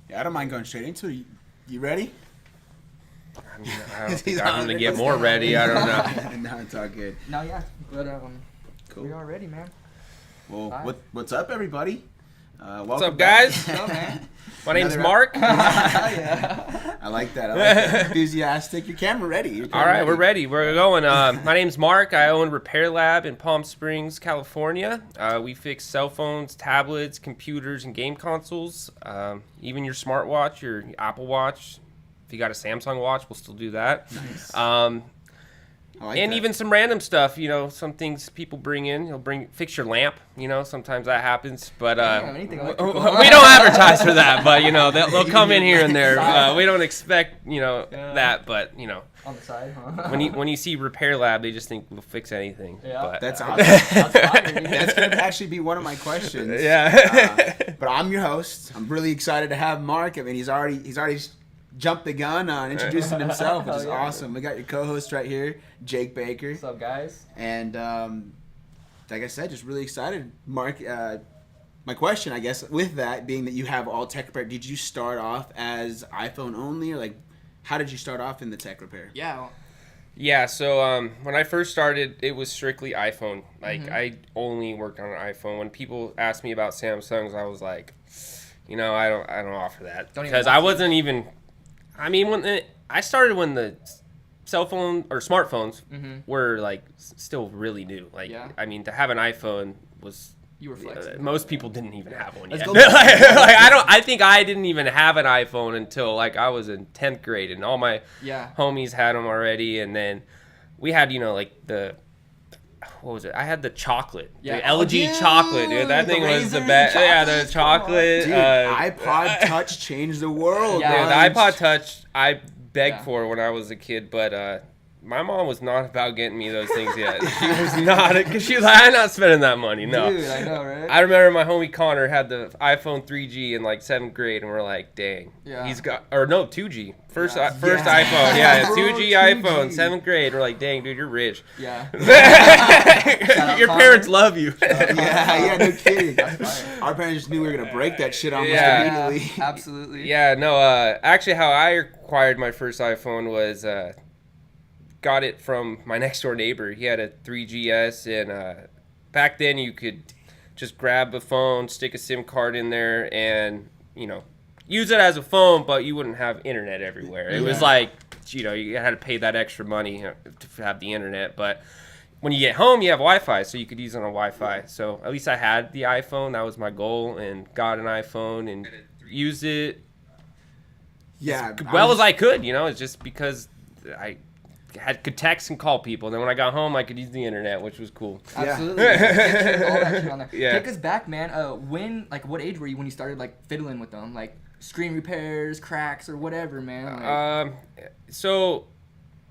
Yeah, I don't mind going straight into it. You ready? I mean, I don't think I'm gonna get more ready. I don't know. No, it's all good. No, yeah, but Cool. we are ready, man. Well, what's up, everybody? What's up, guys? What's up, man? My name's Mark. Yeah. I like that. I like that. Enthusiastic. Your camera ready. All right, we're ready. We're going. My name's Mark. I own Repair Lab in Palm Springs, California. We fix cell phones, tablets, computers, and game consoles. Even your smartwatch, your Apple Watch. If you got a Samsung watch, we'll still do that. Nice. And even some random stuff, some things people bring in. You'll fix your lamp, sometimes that happens. But anything we don't advertise for that, but they'll come in here and there. We don't expect that, but on the side, huh? when you see Repair Lab, they just think we'll fix anything. Yeah. But, That's awesome. fire, That's going to actually be one of my questions. Yeah. But I'm your host. I'm really excited to have Mark. I mean, he's already jumped the gun on introducing himself, which is awesome. We got your co-host right here, Jake Baker. What's up, guys? And like I said, just really excited. Mark, my question, I guess, with that being that you have all tech repair, did you start off as iPhone only, or how did you start off in the tech repair? Yeah. Yeah, so when I first started, it was strictly iPhone. I only worked on an iPhone. When people asked me about Samsungs, I was like, I don't offer that. Because I wasn't even... I mean, I started when the cell phone or smartphones were still really new. I mean, to have an iPhone was You were flexing. most people didn't even have one yet. Let's go. I think I didn't even have an iPhone until I was in 10th grade, and all my homies had them already. And then we had what was it? I had the chocolate. Yeah. The LG chocolate, dude. That thing was the best. Yeah, the chocolate. Dude, iPod Touch changed the world. Yeah. The iPod Touch, I begged for when I was a kid, but my mom was not about getting me those things yet. She was not, because she was like, I'm not spending that money. No. Dude, I know, right? I remember my homie Connor had the iPhone 3G in 7th grade, and we're like, dang. Yeah. He's got, or no, 2G. First iPhone. Bro, 2G 2G. iPhone, 7th grade. We're like, dang, dude, you're rich. Yeah. Your parents love you. Yeah, no kidding. That's fire. Our parents just knew we were gonna break that shit almost Yeah. immediately. Absolutely. Yeah, no, actually how I acquired my first iPhone was got it from my next door neighbor. He had a 3GS, and back then you could just grab a phone, stick a SIM card in there, and use it as a phone, but you wouldn't have internet everywhere. It was you had to pay that extra money to have the internet, but when you get home, you have Wi-Fi, so you could use it on Wi-Fi. So at least I had the iPhone. That was my goal, and got an iPhone and used it Yeah. as I could. It's just because I could text and call people. And then when I got home, I could use the internet, which was cool. Absolutely. All that shit on there. Yeah. Take us back, man. What age were you when you started fiddling with them? Screen repairs, cracks, or whatever, man. So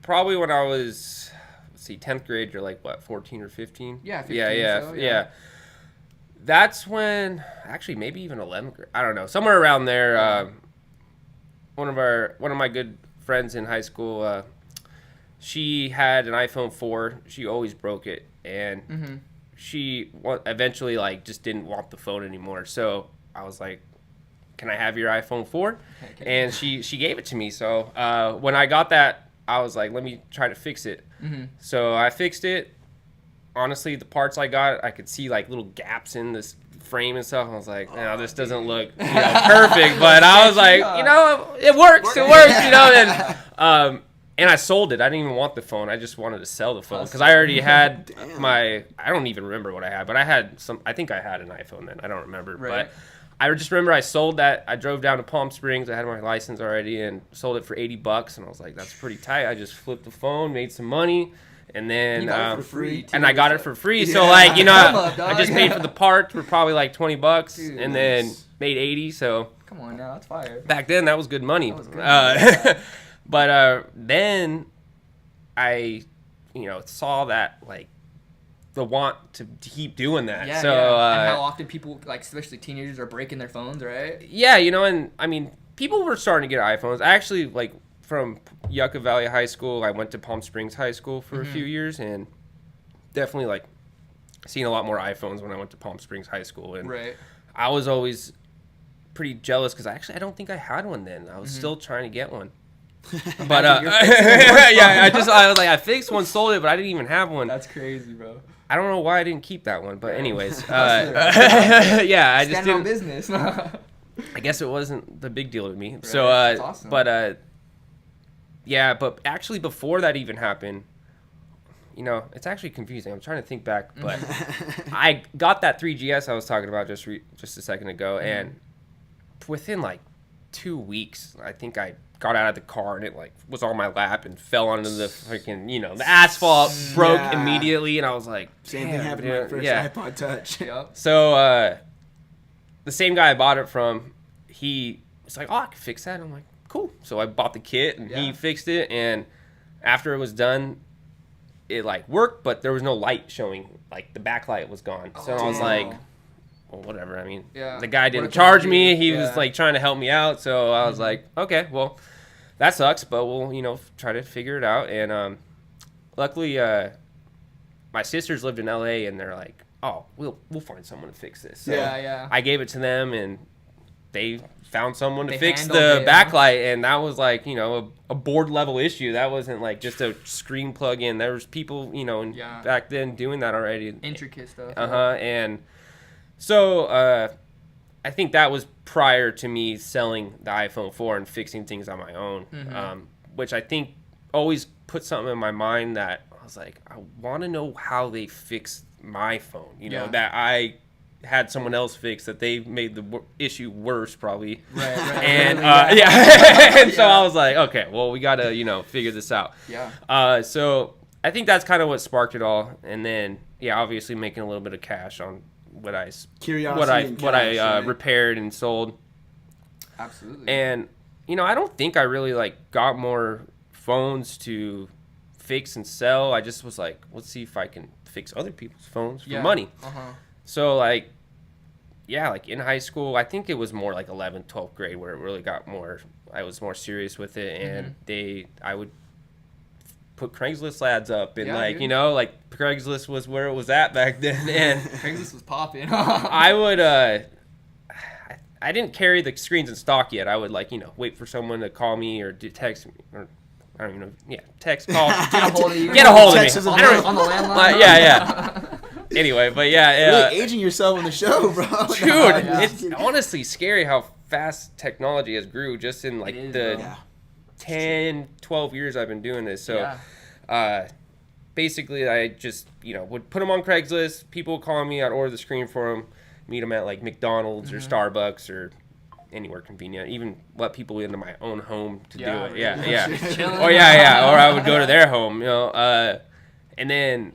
probably when I was 10th grade, you're 14 or 15? Yeah, 15 yeah. That's when, actually maybe even 11th grade, I don't know, somewhere around there. One of my good friends in high school, she had an iPhone 4. She always broke it, and she eventually just didn't want the phone anymore. So I was like, can I have your iPhone 4? Okay. And she gave it to me. So when I got that, I was like, let me try to fix it. So I fixed it. Honestly, the parts I got, I could see little gaps in this frame and stuff. I was like, no, this doesn't look perfect. But I was like, it works. And I sold it. I didn't even want the phone. I just wanted to sell the phone because I already had I don't even remember what I had, but I think I had an iPhone then. I don't remember. Right. But I just remember I sold that. I drove down to Palm Springs. I had my license already and sold it for $80. And I was like, that's pretty tight. I just flipped the phone, made some money. And then You got it for free, too. and I got it for free. Yeah. So I just paid for the parts for probably $20 Dude, and then made 80. So Come on now, that's fire. back then that was good money. That was good. But then I, saw that the want to keep doing that. Yeah, so, yeah. And how often people, especially teenagers, are breaking their phones, right? Yeah, and I mean, people were starting to get iPhones. I actually, from Yucca Valley High School, I went to Palm Springs High School for a few years, and definitely, seen a lot more iPhones when I went to Palm Springs High School. And Right. I was always pretty jealous because I don't think I had one then. I was still trying to get one. But I was like, I fixed one, sold it, but I didn't even have one. That's crazy, bro. I don't know why I didn't keep that one, but anyways, yeah, I just didn't. Business. I guess it wasn't the big deal to me. Right. So, That's awesome. but but actually before that even happened, it's actually confusing. I'm trying to think back, but I got that 3GS I was talking about just a second ago, and within like 2 weeks, I think I got out of the car and it like was on my lap and fell onto the freaking the asphalt, broke immediately, and I was like, same thing happened to my first iPod Touch. Yep. So the same guy I bought it from, he was like, oh, I can fix that. And I'm like, cool. So I bought the kit and he fixed it, and after it was done, it like worked, but there was no light showing, like the backlight was gone. So I was like, well, whatever. I mean, the guy didn't charge me. He was like trying to help me out. So I was like, okay, well, that sucks, but we'll, try to figure it out. And luckily, my sisters lived in LA, and they're like, oh, we'll find someone to fix this. So I gave it to them, and they found someone to fix the backlight, and that was like, a board level issue. That wasn't like just a screen plug in. There was people, back then doing that already. Intricate stuff. And so I think that was prior to me selling the iPhone 4 and fixing things on my own, which I think always put something in my mind that I was like, I want to know how they fix my phone, that I had someone else fix, that they made the issue worse probably. Right. And and so I was like, okay, well, we got to, figure this out. Yeah. So I think that's kind of what sparked it all. And then, obviously making a little bit of cash on what I repaired and sold. Absolutely. And I don't think I really like got more phones to fix and sell. I just was like, let's see if I can fix other people's phones for money. So like in high school, I think it was more like 11th, 12th grade where it really got more, I was more serious with it, and I would put Craigslist ads up, and like Craigslist was where it was at back then, and Craigslist was popping. I would I didn't carry the screens in stock yet. I would wait for someone to call me or text me, or I don't even know. Yeah, text, call, get a hold of you. Get a hold of me. On the landline. Anyway, but really aging yourself on the show, bro. Dude, it's honestly scary how fast technology has grew just in the 10, 12 years I've been doing this. So basically I just, would put them on Craigslist. People would call me. I'd order the screen for them, meet them at like McDonald's or Starbucks or anywhere convenient. Even let people into my own home to do it. Or I would go to their home, and then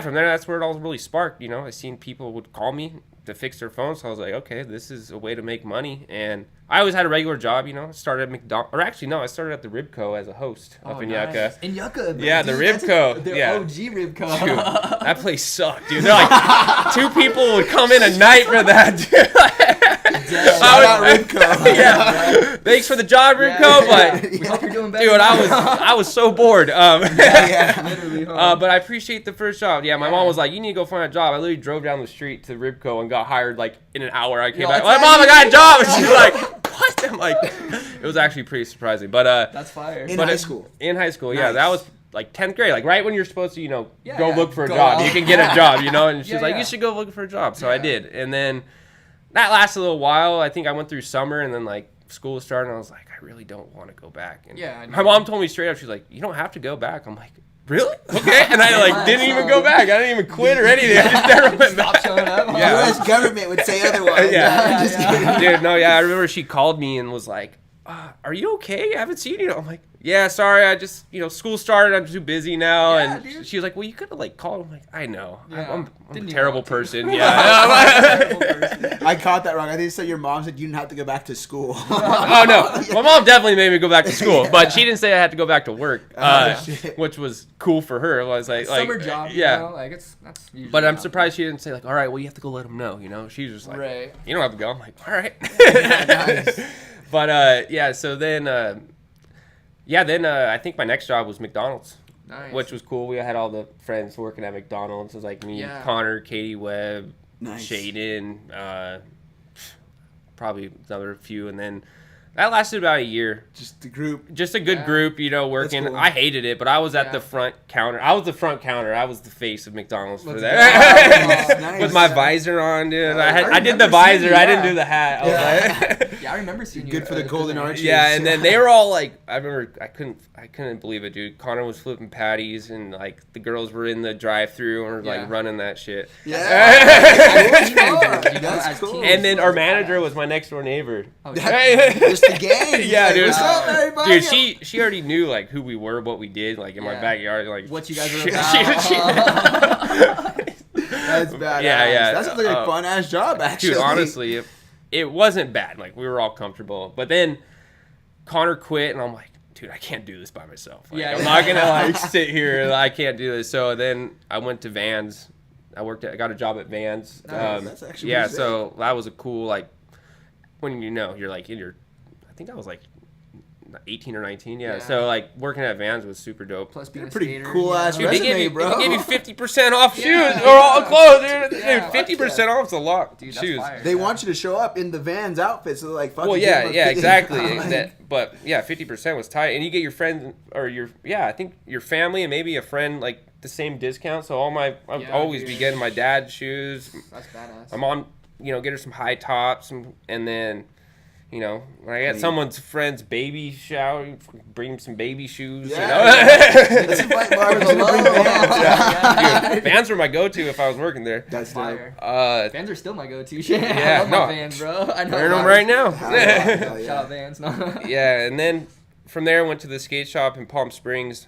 from there, that's where it all really sparked. I seen people would call me to fix their phones, so I was like, okay, this is a way to make money. And I always had a regular job, started at McDonald's, or actually, no, I started at the Ribco as a host up in Yucca. In Yucca? Yeah, the Ribco. The OG Ribco. Dude, that place sucked, dude. They're like, 2 people would come in a night for that, dude. Shout out Ribco. Yeah. Thanks for the job, Ribco, but we hope you're doing better. Dude, I was so bored. Literally, but I appreciate the first job. Yeah, my mom was like, you need to go find a job. I literally drove down the street to Ribco and got hired like in an hour. I came back, like, Mom, I got a job. And she's like, what? I'm like, it was actually pretty surprising. But that's fire. In high school. In high school, nice. That was like 10th grade, like right when you're supposed to, go look for a job. You can get a job, and she's like, you should go look for a job. So I did. And then that lasted a little while. I think I went through summer, and then like school started, and I was like, I really don't want to go back. And my mom told me straight up, she's like, you don't have to go back. I'm like, really? Okay. And I didn't even go back. I didn't even quit or anything. I just never went back. Stop showing up. U.S. government would say otherwise. Dude, no, I remember she called me and was like, are you okay? I haven't seen you. I'm like, yeah, sorry. I just, school started. I'm too busy now. And she was like, well, you could have called. I'm like, I know. I'm a terrible person. I caught that wrong. I think it said your mom said you didn't have to go back to school. Oh, no. My mom definitely made me go back to school, but she didn't say I had to go back to work, which was cool for her. It was like summer job, that's but I'm surprised she didn't say all right, well, you have to go let them know, She was just like, right. You don't have to go. I'm like, all right. Nice. But so then I think my next job was McDonald's. Nice. Which was cool. We had all the friends working at McDonald's. It was like me, Connor, Katie Webb, nice. Shaden, probably another few, and then that lasted about a year. Just the group. Just a good group, working. Cool. I hated it, but I was at the front counter. I was the front counter. I was the face of McDonald's for Nice. that. With my visor on, dude. I did the visor. I didn't do the hat. I was like, I remember seeing you. Good for the golden arches. yeah, and then they were all like, I remember, I couldn't believe it, dude. Connor was flipping patties, and like the girls were in the drive-through and were like running that shit. That's cool. And then our manager was my next door neighbor. Oh, Just the gang. Yeah, dude. What's up, everybody? Dude, she already knew like who we were, what we did, like in my backyard, like what you guys were shit. about. That's badass. Yeah. That sounds like a fun ass job, actually. Dude, honestly, it wasn't bad. Like we were all comfortable, but then Connor quit, and I'm like, dude, I can't do this by myself. Like, I'm not gonna like sit here. I can't do this. So then I went to Vans. I got a job at Vans. Nice. That's actually yeah. pretty So that was a cool like when you're like in your. I think I was like 18 or 19. Yeah. So like working at Vans was super dope. Plus being a pretty skater, cool ass Dude, resume, bro. They gave you 50% off shoes or all clothes, dude. Yeah, Dude, 50% off is a lot. Dude, that's shoes. fire. They want you to show up in the Vans outfit, so they're like, fuck. Well, you, yeah, give them a 50. exactly. But yeah, 50% was tight, and you get your friends or I think your family and maybe a friend like the same discount. So I'll always be getting my dad's shoes. That's badass. I'm on, get her some high tops, and then. When I get someone's friend's baby shower, bring him some baby shoes. Yeah. Let's invite Marvin to bring Vans. Dude, Vans were my go-to if I was working there. That's fire. Vans Vans are still my go-to. I love my Vans, bro. I know. Wearing them right now. Hell yeah. Shout out Vans. No. Yeah, and then from there I went to the skate shop in Palm Springs.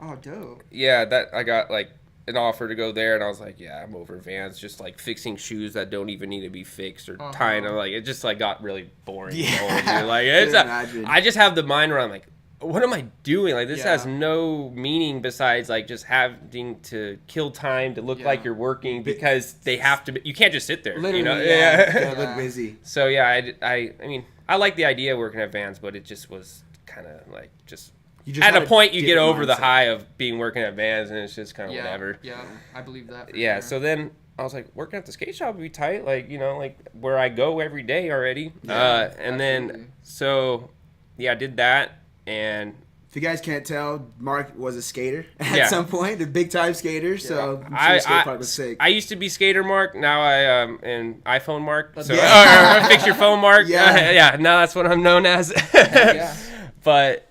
Oh, dope. Yeah, that I got like an offer to go there, and I was like, yeah, I'm over Vans, just like fixing shoes that don't even need to be fixed or tying them. Like it just like got really boring. Yeah. Like I just have the mind where I'm like, what am I doing? Like this has no meaning besides like just having to kill time to look like you're working because they have to. You can't just sit there. Literally, Yeah, look busy. So yeah, I mean, I like the idea of working at Vans, but it just was kind of like just. You just At had a point, you get different over the mindset. high of being working at Vans, and it's just kind of whatever. Yeah, I believe that. Yeah, sure. so then I was like, working at the skate shop would be tight, like, like where I go every day already. Yeah, and then, I did that, and... If you guys can't tell, Mark was a skater at some point, a big time skater. So I'm sure skate park was sick. I used to be skater Mark. Now I am iPhone Mark. So or fix your phone Mark. Yeah. Now that's what I'm known as. Yeah. But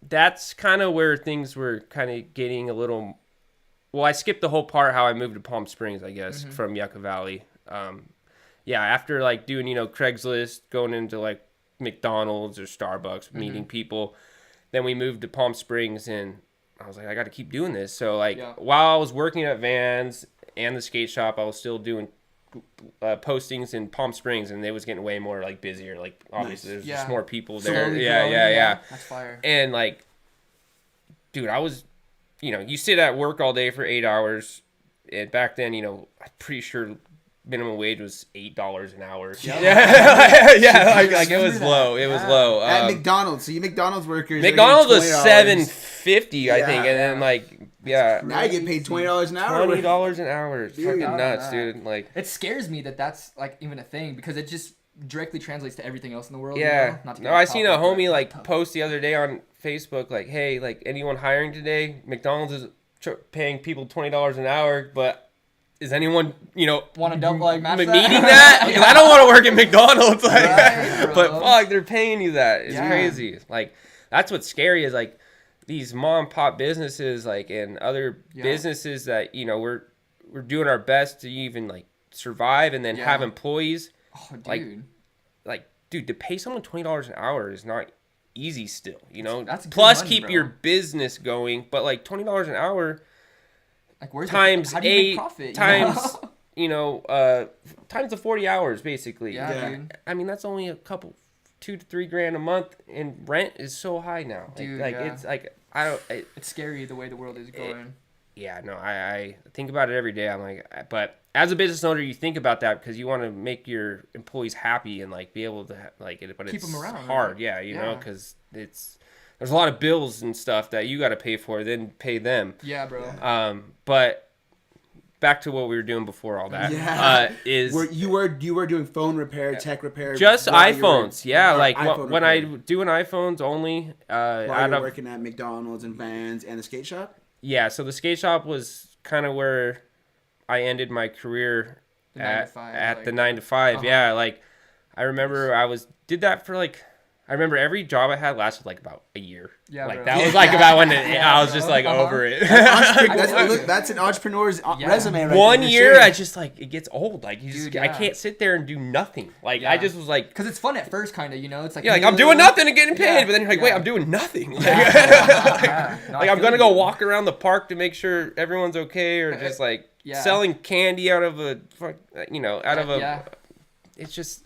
that's kind of where things were kind of getting a little. Well, I skipped the whole part how I moved to Palm Springs, I guess, from Yucca Valley. After like doing Craigslist, going into like McDonald's or Starbucks, meeting people. Then we moved to Palm Springs, and I was like, I got to keep doing this. So, while I was working at Vans and the skate shop, I was still doing postings in Palm Springs, and it was getting way more, busier. Obviously, there's just more people there. Slowly Yeah. growing, That's fire. And, dude, I was, you sit at work all day for 8 hours. And back then, I'm pretty sure minimum wage was $8 an hour. Yep. It was low. It was low. At McDonald's, so you McDonald's workers. McDonald's was $20. $7.50, I think, and then Now you get paid $20 an hour. $20 an hour. It's fucking nuts, dude. It scares me that's even a thing because it just directly translates to everything else in the world. Yeah. Not to No, get I off seen a topic, homie but post the other day on Facebook hey, anyone hiring today? McDonald's is paying people $20 an hour, but. Is anyone, want to double match meeting that? that? Because I don't want to work at McDonald's, Right, but fuck, they're paying you that. It's Yeah. crazy. That's what's scary is these mom and pop businesses, and other businesses that we're doing our best to even survive and then have employees. Oh, dude. Dude, to pay someone $20 an hour is not easy still. That's good plus money, keep bro. your business going, but $20 an hour. Where's Times how do you make 8 profit, times times the 40 hours basically. Yeah, dude. I mean that's only a couple $2,000 to $3,000 a month, and rent is so high now. Dude, it's I don't. It's scary the way the world is going. I think about it every day. I'm but as a business owner, you think about that because you want to make your employees happy and be able to but keep it's them around. hard. Right? You know, because there's a lot of bills and stuff that you got to pay for, then pay them. Yeah, bro. But back to what we were doing before all that. Yeah. Is you were doing phone repair, tech repair, just while you were- iPhones. Yeah, or like iPhone when I repair. doing iPhones only. While Out you're of working at McDonald's and Vans and the skate shop. yeah, so the skate shop was kind of where I ended my career The 9 to 5, the like- 9 to 5. Uh-huh. Yeah, like I remember did that for like. I remember every job I had lasted like about a year. Yeah, like bro. that was like about when I was bro. just like Uh-huh. over it. That's an entrepreneur's resume right One there, year, sure. I just like it gets old. Like you just, Dude, I yeah. can't sit there and do nothing. Like Yeah. I just was like, Because it's fun at first, kind of, you know? It's like, yeah, like I'm doing nothing and getting paid, Yeah, but then you're like, wait, yeah. I'm doing nothing. Like, Yeah. No, I like I'm feel gonna you. go walk around the park to make sure everyone's okay, or just like Yeah. selling candy out of a, out of a. Yeah. It's just,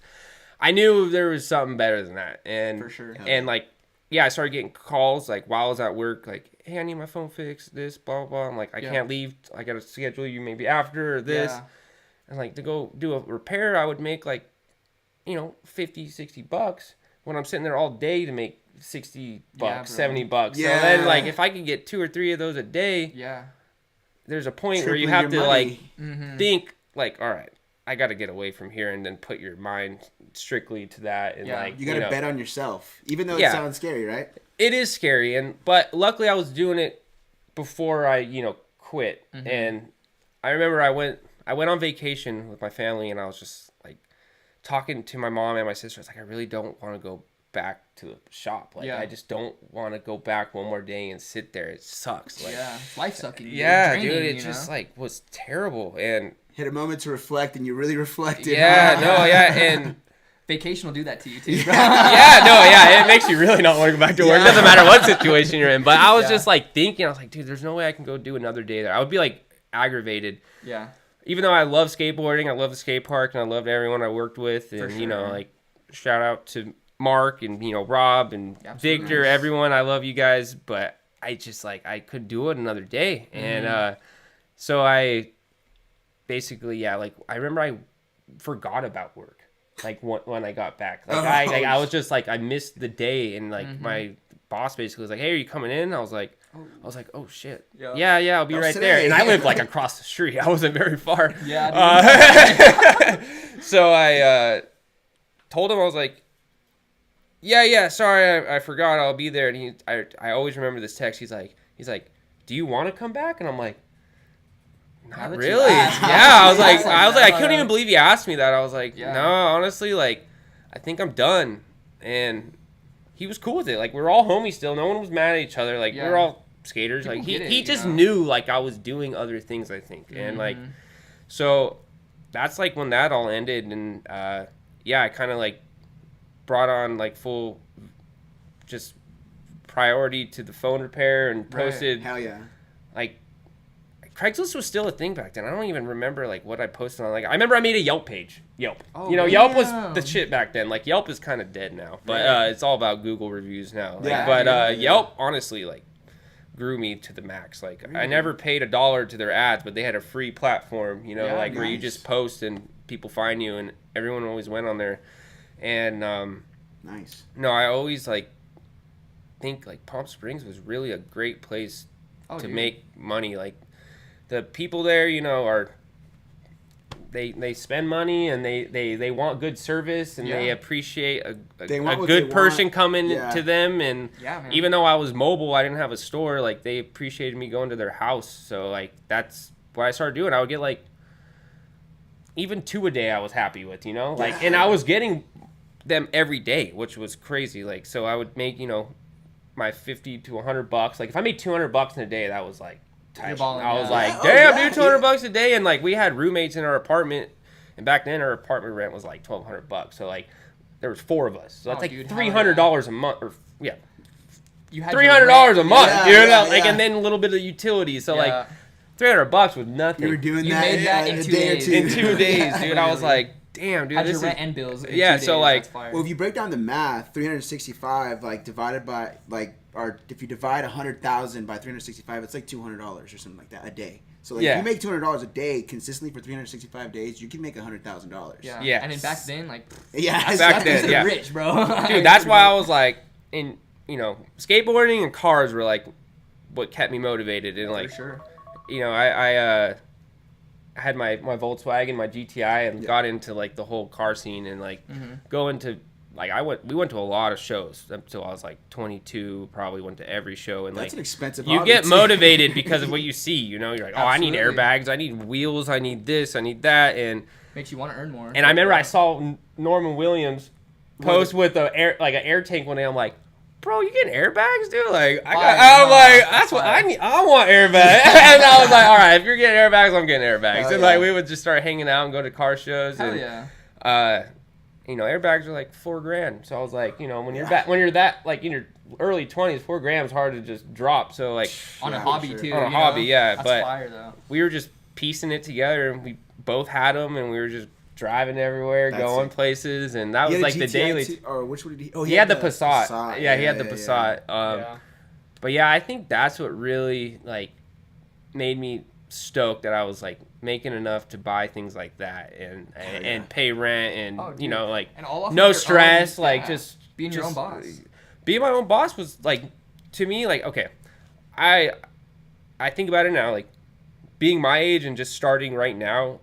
I knew there was something better than that, and For sure. and like, yeah, I started getting calls like while I was at work, like, hey, I need my phone fixed, this, blah blah blah. I'm like, I Yeah. can't leave. I gotta schedule you maybe after or this. Yeah. And like to go do a repair, I would make like, $50-$60 when I'm sitting there all day to make $60, Yeah, bro. $70. Yeah. So then like if I could get 2 or 3 of those a day, Yeah. there's a point where you Tripling have your to money. like Mm-hmm. think like, all right, I got to get away from here, and then put your mind strictly to that. And Yeah. like, You gotta bet on yourself, even though it Yeah. sounds scary, right? it is scary, but luckily I was doing it before I quit. Mm-hmm. And I remember I went on vacation with my family, and I was just like talking to my mom and my sister. I was like, I really don't want to go back to the shop. Like, Yeah. I just don't want to go back one more day and sit there. It sucks. Like, Yeah. Life sucking. yeah, Draining, dude, it you just know? like was terrible. And Hit a moment to reflect, and you really reflected. yeah, no, yeah, and Vacation will do that to you, too, bro. yeah, no, yeah, it makes you really not want to go back to work. Yeah. Doesn't matter what situation you're in. But I was Yeah. just like thinking, I was like, dude, there's no way I can go do another day there. I would be like aggravated. Yeah. Even though I love skateboarding, I love the skate park, and I loved everyone I worked with, and sure. like shout out to Mark and Rob and Absolutely. Victor, everyone. I love you guys, but I just like I could do it another day, and so I basically like I remember I forgot about work, like when I got back, like I was just like I missed the day, and like my boss basically was like, hey, are you coming in? I was like, oh shit, Yeah. yeah, I'll be That's right today. there. And I lived like across the street. I wasn't very far. Yeah, So I told him, I was like, yeah, sorry, I forgot, I'll be there. And I always remember this text. He's like, do you want to come back? And I'm like, not Now that you really. asked. Yeah, I was like, That's I couldn't even believe you asked me that. I was like, Yeah. no, honestly, like, I think I'm done. And he was cool with it. Like, we were all homies still. No one was mad at each other. Like, we Yeah. were all skaters. People Like, get it, he you just know? knew, like, I was doing other things, I think. And, like, so that's, like, when that all ended. And, I kind of, like, brought on, like, full just priority to the phone repair and Right. posted, Hell yeah. like, Craigslist was still a thing back then. I don't even remember like what I posted on. Like I remember I made a Yelp page. Yelp. Oh, Yelp was damn. the shit back then. Like Yelp is kind of dead now, but Right. it's all about Google reviews now. Like, Yeah, but yeah. Yelp honestly like grew me to the max. Like I never paid $1 to their ads, but they had a free platform. Yeah, like where you nice. just post and people find you, and everyone always went on there. And Nice. no, I always like think like Palm Springs was really a great place to dude. make money. Like the people there, are they spend money, and they want good service, and they Yeah. appreciate They a want what good they person want. coming Yeah. to them. And Yeah, man. even though I was mobile, I didn't have a store, like they appreciated me going to their house. So like that's what I started doing. I would get like even 2 a day I was happy with, like, and I was getting them every day, which was crazy. Like, so I would make, my $50 to $100. Like if I made $200 in a day, that was like tight. You're balling, I was yeah. like, Oh, damn, yeah, dude, $200 a day. And like we had roommates in our apartment, and back then our apartment rent was like $1,200. So like there was 4 of us. So that's Oh, like dude, hell $300 a month, or You had your $300 a rent. month, Yeah, dude. yeah, Like, yeah. and then a little bit of utilities. So Yeah. like $300 was nothing. You were doing You that, made that in a 2 day or days. two. in 2 days, Yeah, dude. I was literally. like, damn, dude. Had This your is rent and bills. in Yeah, 2 so, days. like- That's fire. Well, if you break down the math, 365 like divided by like, or if you divide 100,000 by 365, it's like $200 or something like that a day. So like Yeah. if you make $200 a day consistently for 365 days, you can make $100,000. yeah. Yeah. And then back then, like, Yeah. Back then, you're yeah. rich, bro. dude, that's why I was like, in skateboarding and cars were like what kept me motivated, and like For sure. I had my Volkswagen, my GTI, and got into like the whole car scene and like going to like we went to a lot of shows until I was like 22. Probably went to every show, and That's like an expensive. you hobby, get too. motivated because of what you see. You know, you're like, oh, I need Absolutely. airbags, I need wheels, I need this, I need that, and Makes you want to earn more. I remember I saw Norman Williams post with an air tank one day. I'm like, bro, you getting airbags, dude? Like, I'm like, that's what I need. I want airbags. And I was like, all right, if you're getting airbags, I'm getting airbags. Hell And yeah. like, we would just start hanging out and go to car shows. Hell And, yeah. you know, airbags are like $4,000. So I was like, you know, when you're that like in your early 20s, $4,000 is hard to just drop. So like On a Yeah, hobby sure. too. On a you know? hobby, yeah, That's but- fire though. we were just piecing it together, and we both had them, and we were just driving everywhere, That's going it. places, and that He was had a like the GTI daily. too, or which one did he? Oh, He had the Passat. Yeah, he had the Passat. Yeah. But yeah, I think that's what really like made me stoked that I was like making enough to buy things like that and pay rent and Oh, dude. you know like And all off of no your stress, own- like yeah. just Being your just, own boss. Being my own boss was like to me like okay, I think about it now like being my age and just starting right now.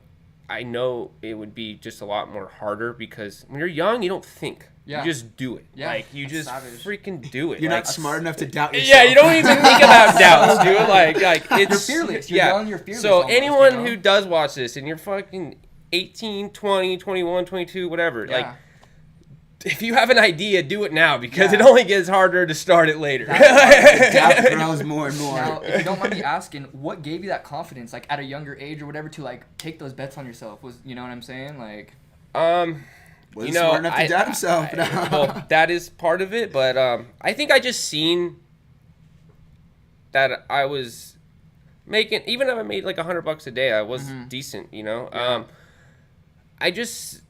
I know it would be just a lot more harder because when you're young, you don't think. Yeah. You just do it. Yeah, Like, you that's just savage. freaking do it. You're like, not smart enough to doubt yourself. yeah, you don't even think about doubts, dude. Like it's You're fearless. You're yeah. young, you're fearless So almost, anyone you know? who does watch this and you're fucking 18, 20, 21, 22, whatever, like Yeah. if you have an idea, do it now because Yeah. it only gets harder to start it later. Doubt grows more and more. Now, if you don't mind me asking, what gave you that confidence, like at a younger age or whatever, to like take those bets on yourself? Was you know what I'm saying? Like, Wasn't you know, smart enough to doubt himself. well, that is part of it, but I think I just seen that I was making, even if I made like $100 a day, I was decent, you know. Yeah. I just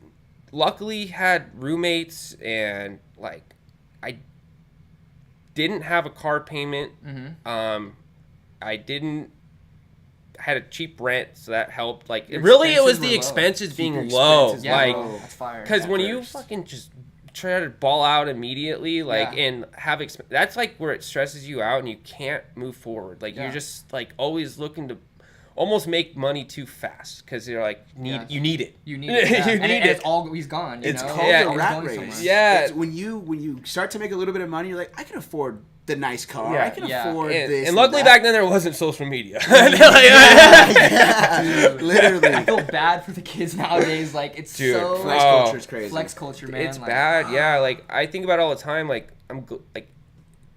luckily had roommates and like I didn't have a car payment. I didn't had a cheap rent, so that helped. Like Your really, it was expenses the were low. expenses Keep being your low. expenses yeah, Like low. that's fire. because when you first. fucking just try to ball out immediately, like Yeah. and have that's like where it stresses you out and you can't move forward. Like Yeah. you're just like always looking to almost make money too fast because you're like Yes. you need it. You need it. Yeah. You and, need and it. it's always gone. You It's know? called Yeah. the Always rat going race. somewhere. Yeah. It's when you start to make a little bit of money, you're like, I can afford the nice car. Yeah. I can Yeah. afford And, this. and luckily that. back then there wasn't social media. Yeah, Dude, literally. I feel bad for the kids nowadays. Like it's Dude, so Flex Oh. culture is crazy. flex culture, man. It's like, bad, yeah. Like I think about it all the time. Like like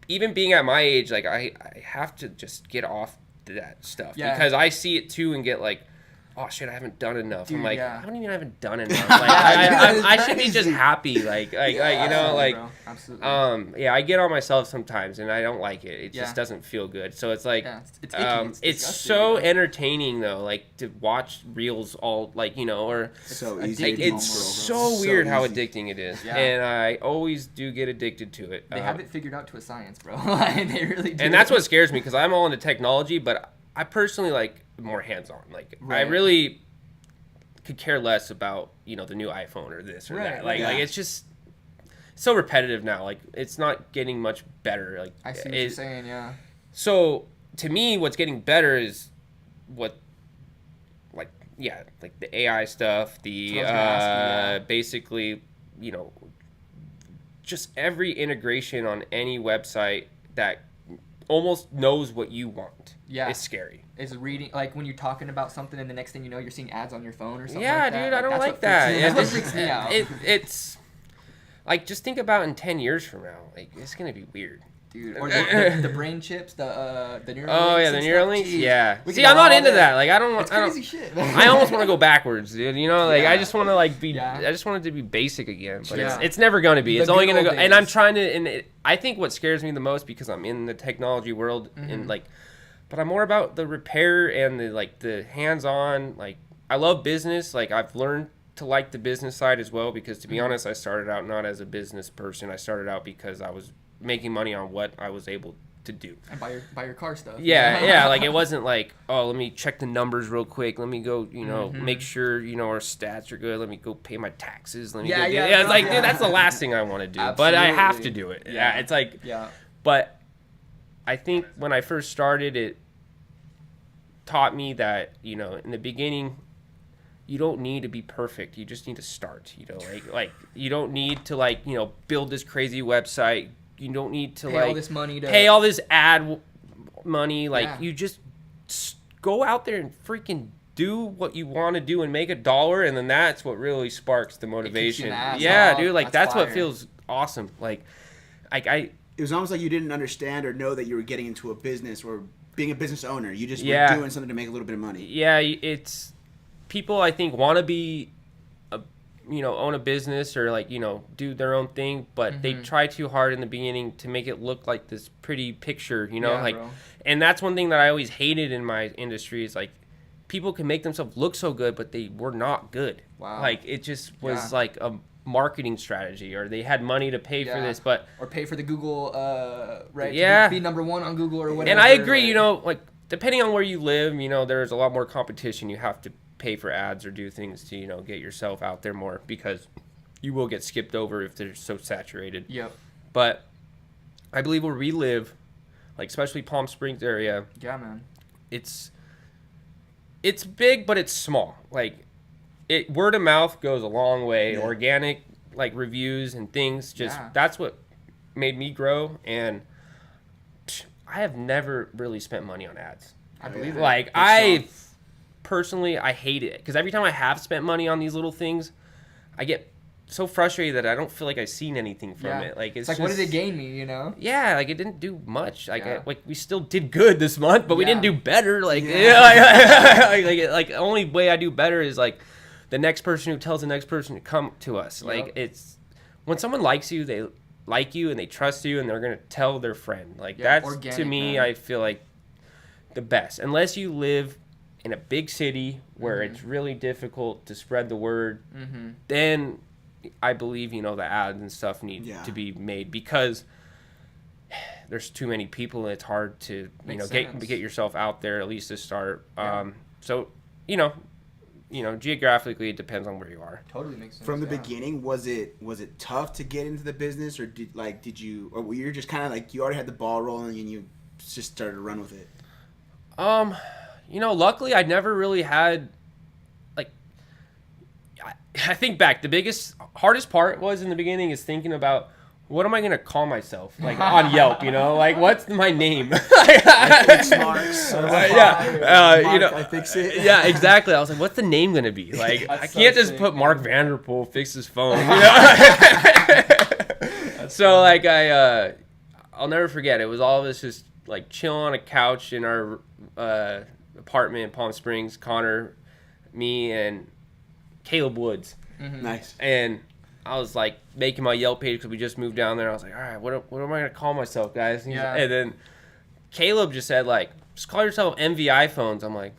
even being at my age, like I have to just get off that stuff Yeah. because I see it too and get like, oh shit, I haven't done enough. Dude, I'm like, yeah. I don't even haven't done enough. Like I should be just Crazy. happy. Like you know, Absolutely, like bro. Absolutely. yeah, I get on myself sometimes and I don't like it. It Yeah. just doesn't feel good. So it's like. Yeah, it's icky. It's disgusting, so you know? entertaining though, like to watch reels all like you know, or So It's easy. like to it's fall for. so weird how easy. addicting it is, Yeah. and I always do get addicted to it. They have it figured out to a science, bro. Like, they really do. and that's what scares me because I'm all into technology, but I personally like more hands-on. Like I Right. really could care less about the new iPhone or this or Right, that. Like right. like it's just so repetitive now. Like it's not getting much better. Like I see what you're saying. Yeah. So to me, what's getting better is what, like the AI stuff, the That's what I was gonna ask you, yeah. basically, just every integration on any website that almost knows what you want. Yeah. It's scary. Is reading like when you're talking about something and the next thing you know you're seeing ads on your phone or something. Yeah, like that. dude, I don't that's like what that. freaks me- Yeah, That's what freaks me out. It's like just think about in 10 years from now, like it's gonna be weird. Dude, or the brain chips, the Neuralink. Oh yeah, the and stuff. Neuralink. Jeez. Yeah. We See, can I'm not all into that. that. Like I don't. It's I don't crazy shit. I almost want to go backwards, dude. You know, like I Yeah. just want to like be. Yeah. I just want it to be basic again, but Yeah. it's never going to be. The It's only good going to old go. And I'm days. trying to. And I think what scares me the most because I'm in the technology world and like, but I'm more about the repair and the hands-on. Like I love business. Like I've learned to like the business side as well because to be honest, I started out not as a business person. I started out because I was making money on what I was able to do. And buy your car stuff. Yeah, like it wasn't like, oh, let me check the numbers real quick. Let me go, make sure, our stats are good. Let me go pay my taxes. Let me Yeah, go. yeah, It's no, like, yeah. dude, that's the last thing I want to do. But I have to Absolutely. do it. Yeah. Yeah, it's like, Yeah. but I think when I first started, it taught me that, in the beginning, you don't need to be perfect. You just need to start, you know, like you don't need to like, you know, build this crazy website. You don't need to Pay like all this money to pay all this money. Like Yeah. you just go out there and freaking do what you want to do and make $1, and then that's what really sparks the motivation. ass Yeah, off. dude, like That's that's what fire. feels awesome. Like I It was almost like you didn't understand or know that you were getting into a business or being a business owner. You just Yeah. were doing something to make a little bit of money. yeah, it's people I think want to be own a business or like, you know, do their own thing, but they try too hard in the beginning to make it look like this pretty picture, you know, Yeah, like bro. and that's one thing that I always hated in my industry is like people can make themselves look so good, but they were not good. Wow. Like it just was Yeah. like a marketing strategy, or they had money to pay for this, but or pay for the Google, right? Yeah. To be number one on Google or whatever. and I agree, like- you know, like depending on where you live, you know, there's a lot more competition. You have to pay for ads or do things to, you know, get yourself out there more because you will get skipped over if they're so saturated. Yep. But I believe where we live, like especially Palm Springs area, Yeah, man. it's big, but it's small. Like word of mouth goes a long way. Yeah. Organic like reviews and things, just Yeah. that's what made me grow. And I have never really spent money on ads. I Oh, believe yeah. it. Like That's personally, I hate it because every time I have spent money on these little things, I get so frustrated that I don't feel like I've seen anything from Yeah. it. Like It's it's like, what just, did it gain me, you know? Yeah, like it didn't do much. Like Yeah. like we still did good this month, but we Yeah. didn't do better. Like Yeah. like the only way I do better is like the next person who tells the next person to come to us. Like Yep. it's when someone likes you, they like you and they trust you and they're gonna tell their friend. Like Yeah, that's to organic, me, man. I feel like the best. Unless you live in a big city where it's really difficult to spread the word, then I believe, you know, the ads and stuff need Yeah. to be made because there's too many people and it's hard to, you Makes know, sense. get yourself out there at least to start. Yeah. So, you know, geographically it depends on where you are. Totally makes sense. From the yeah. beginning, was it tough to get into the business, or did you, or were you just kind of like you already had the ball rolling and you just started to run with it? You know, luckily I never really had like I think back, the hardest part was in the beginning is thinking about what am I gonna call myself, like on Yelp, you know, like what's my name? I fix marks. Or you know, I fix it. yeah, exactly. I was like, what's the name gonna be? Like, I That's can't so just sick, put man. Mark Vanderpol fix his phone. You know? So like I'll never forget. It was all of us just like chilling on a couch in our apartment in Palm Springs. Connor, me, and Caleb Woods. Nice. And I was like making my Yelp page because we just moved down there. I was like, all right, what am I gonna call myself, guys? Yeah. And then Caleb just said like, just call yourself MVI phones. I'm like,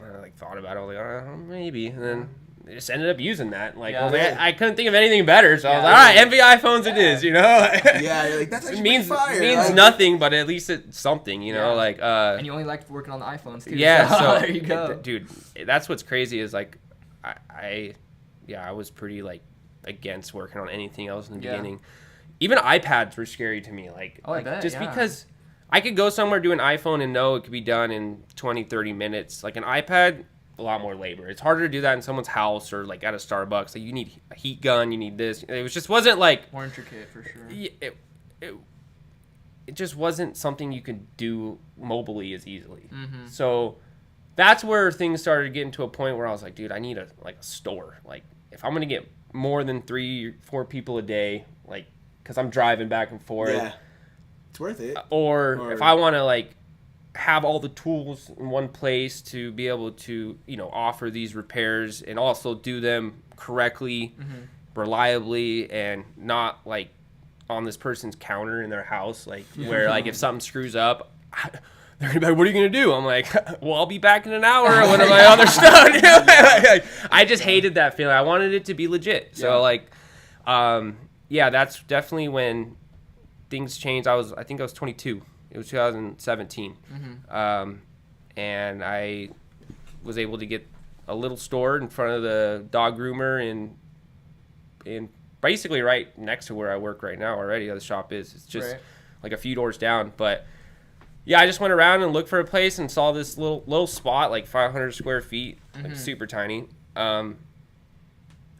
I like thought about it. I was like, maybe. And then I just ended up using that. Like, I, was Yeah. like, I couldn't think of anything better, so I was Yeah. like, all right, MVI phones it is. You know. Yeah, you're like that's actually It means fire. means Like, nothing, but at least it's something. You know, Yeah. like And you only liked working on the iPhones too. yeah. So there you go. dude. That's what's crazy is like, I was pretty like against working on anything else in the Yeah. beginning. Even iPads were scary to me. Like, Oh, I bet, just yeah. because I could go somewhere do an iPhone and know it could be done in 20, 30 minutes. Like an iPad, a lot more labor. It's harder to do that in someone's house or like at a Starbucks. Like you need a heat gun, you need this. It just wasn't like More intricate for sure. it just wasn't something you could do mobily as easily. Mm-hmm. So that's where things started getting to a point where I was like, dude, I need a store. Like if I'm gonna get more than 3 or 4 people a day, like because I'm driving back and forth, Yeah, it's worth it. or if I want to like have all the tools in one place to be able to, you know, offer these repairs and also do them correctly, reliably, and not like on this person's counter in their house, like where like if something screws up, they're gonna be like, "What are you gonna do?" I'm like, "Well, I'll be back in an hour when my other stuff." You know? Like, I just hated that feeling. I wanted it to be legit. So like, yeah, that's definitely when things changed. I think I was 22. It was 2017, and I was able to get a little store in front of the dog groomer in basically right next to where I work right now already. The shop is. It's just Right. like a few doors down. But yeah, I just went around and looked for a place and saw this little spot, like 500 square feet, like super tiny.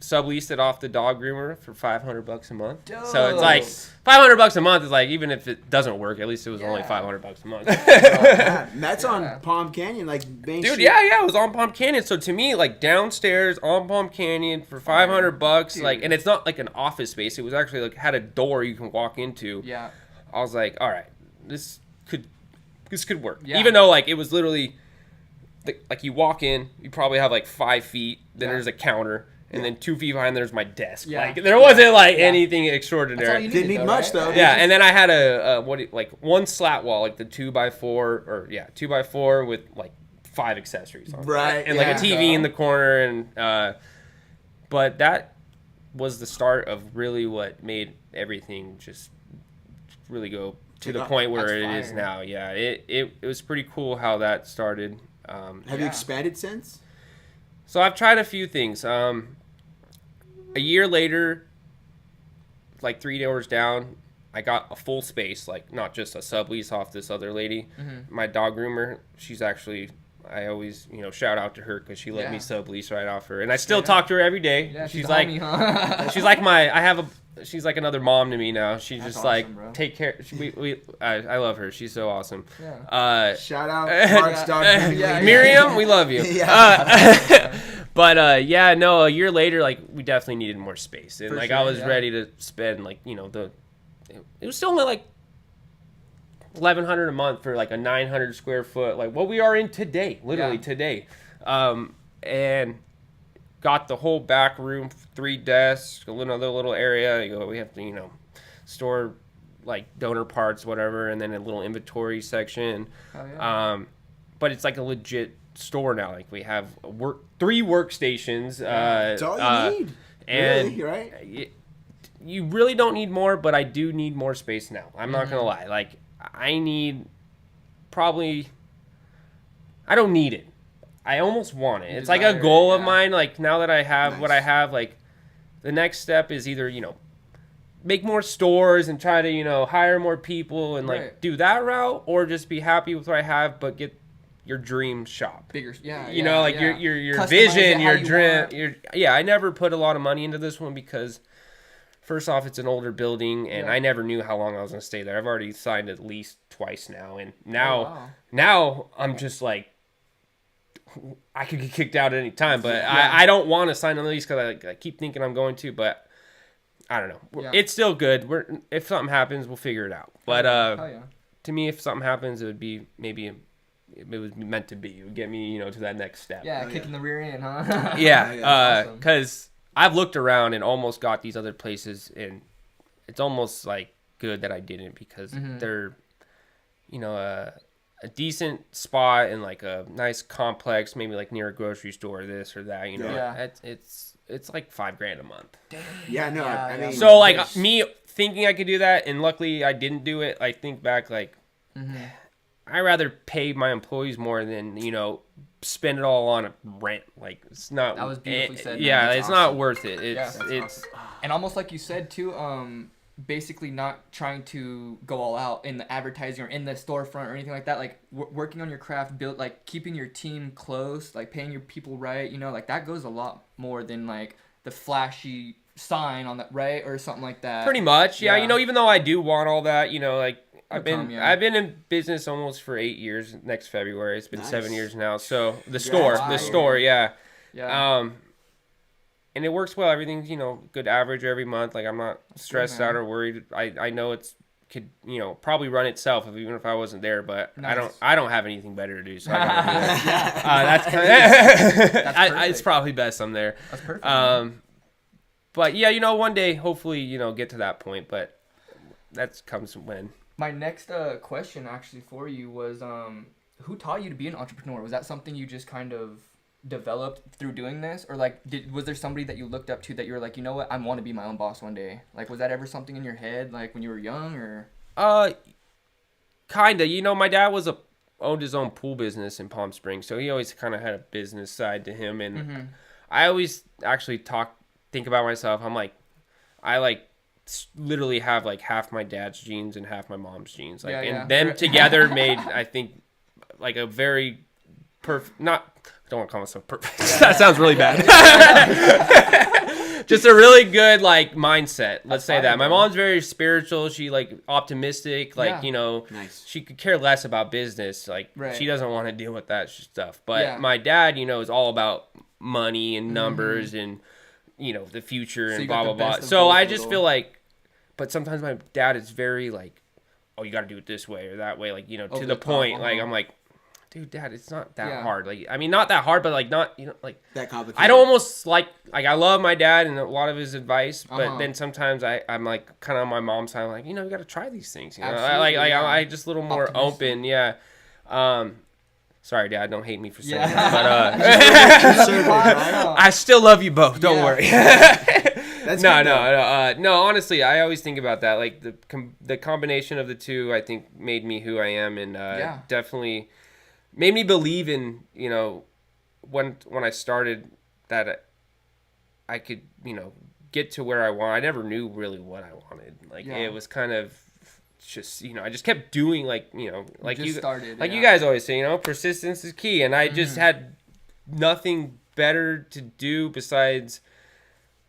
Subleased it off the dog groomer for $500 a month. Dope. So it's like $500 a month is like, even if it doesn't work, at least it was only $500 a month. And that's on Palm Canyon, like Main Dude, Street. yeah, it was on Palm Canyon. So to me, like downstairs on Palm Canyon for $500, like, and it's not like an office space. It was actually like had a door you can walk into. Yeah. I was like, all right, this could work. Yeah. Even though like it was literally like you walk in, you probably have like 5 feet, then there's a counter. And then 2 feet behind there's my desk. Yeah. Like there wasn't like anything extraordinary. Didn't need much though. Yeah, and then I had a one slat wall, like the 2x4 with like 5 accessories on it. Right, And like a yeah. TV in the corner, and but that was the start of really what made everything just really go to the point where it is now. Yeah, it was pretty cool how that started. Have you expanded since? So I've tried a few things. A year later, like 3 doors down, I got a full space, like not just a sublease off this other lady. My dog groomer, she's actually, I always, shout out to her because she let me sublease right off her, and I still talk to her every day. Yeah, she's like, homie, huh? she's like she's like another mom to me now. She's That's just awesome, like bro. take care. I love her. She's so awesome. Yeah. Shout out Mark's dog. Miriam, we love you. Yeah. But a year later, like we definitely needed more space, and For like sure, I was yeah. ready to spend like it was still only like $1,100 a month for like a 900 square foot, like what we are in today, literally today, and got the whole back room, 3 desks, another little area. We have to store like donor parts, whatever, and then a little inventory section. Oh, yeah. But it's like a legit store now. Like we have 3 workstations. That's all you need. And really, right? You really don't need more, but I do need more space now. I'm not gonna lie. Like I need I don't need it. I almost want it. It's like a goal of mine. Like now that I have what I have, like the next step is either make more stores and try to hire more people and like do that route, or just be happy with what I have, but get your dream shop. Bigger, yeah. Your Customize vision, it your how you dream. want. I never put a lot of money into this one because first off, it's an older building, and I never knew how long I was going to stay there. I've already signed at least twice now, and now I'm just like, I could get kicked out at any time, but I don't want to sign a lease because I keep thinking I'm going to, but I don't know. Yeah. It's still good. If something happens, we'll figure it out. But to me, if something happens, it would be maybe it was meant to be. It would get me, to that next step. Yeah, kicking the rear end, huh? Yeah, because I've looked around and almost got these other places, and it's almost like good that I didn't because they're, a decent spot in like a nice complex, maybe like near a grocery store, this or that. It's like $5,000 a month. Yeah, no, I mean. So like me thinking I could do that, and luckily I didn't do it. I think back like, I rather pay my employees more than spend it all on a rent. Like it's not. That was beautifully said. Yeah, man. it's not worth it. It's awesome. And almost like you said too, basically not trying to go all out in the advertising or in the storefront or anything like that. Like working on your craft, keeping your team close, like paying your people right. Like that goes a lot more than like the flashy sign on that, right, or something like that. Pretty much, yeah. Even though I do want all that, like. I've been in business almost for 8 years. Next February, it's been 7 years now. So the store, yeah. And it works well. Everything's good average every month. Like I'm not stressed out or worried. I know it's could probably run itself even if I wasn't there. But I don't have anything better to do. So I gotta do that. That's it's probably best I'm there. That's perfect. But yeah, one day hopefully get to that point. But that comes when. My next question actually for you was, who taught you to be an entrepreneur? Was that something you just kind of developed through doing this? Or like, was there somebody that you looked up to that you were like, you know what, I want to be my own boss one day? Like, was that ever something in your head, like when you were young or? Kinda. My dad owned his own pool business in Palm Springs. So he always kind of had a business side to him. And I always actually think about myself. I'm like, I like literally have like half my dad's genes and half my mom's genes. Like, Yeah, yeah. and them together made, I think, like a very perfect. Not, I don't want to call myself perfect. That sounds really bad. Just a really good like mindset. Let's say that. My mom's very spiritual. She like optimistic. Like Nice. she could care less about business. Like Right. she doesn't want to deal with that stuff. But Yeah. my dad, is all about money and numbers and the future So and you blah got blah the blah. best of So both I a just little. feel like, but sometimes my dad is very like, oh, you got to do it this way or that way. Like to Over the the top, point. Like uh-huh. I'm like, dude, Dad, it's not that Yeah. hard. Like, I mean, not that hard, but like not, like That complicated. I don't almost like I love my dad and a lot of his advice, but Uh-huh. then sometimes I'm like kind of on my mom's side, like, you got to try these things. Absolutely, I yeah. just a little more Optimistic. open. Yeah. Sorry, Dad, don't hate me for saying Yeah. that, but Conservative, right? I still love you both. Don't Yeah. worry. That's no, good, though. no. Honestly, I always think about that. Like the combination of the two, I think, made me who I am, and Yeah. definitely made me believe in when I started that I could get to where I want. I never knew really what I wanted. Like Yeah. it was kind of just I just kept doing like like Just you started, like yeah. you guys always say persistence is key, and I just had nothing better to do besides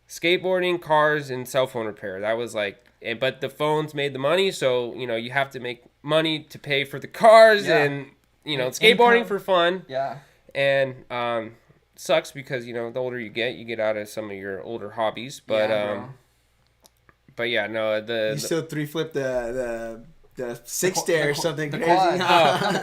skateboarding, cars, and cell phone repair. That was like, but the phones made the money, so you have to make money to pay for the cars Yeah. and skateboarding Income. for fun. Yeah. And sucks because the older you get out of some of your older hobbies. But Yeah, bro. but yeah, no, You still 3-flip the six stair or something the crazy. quad.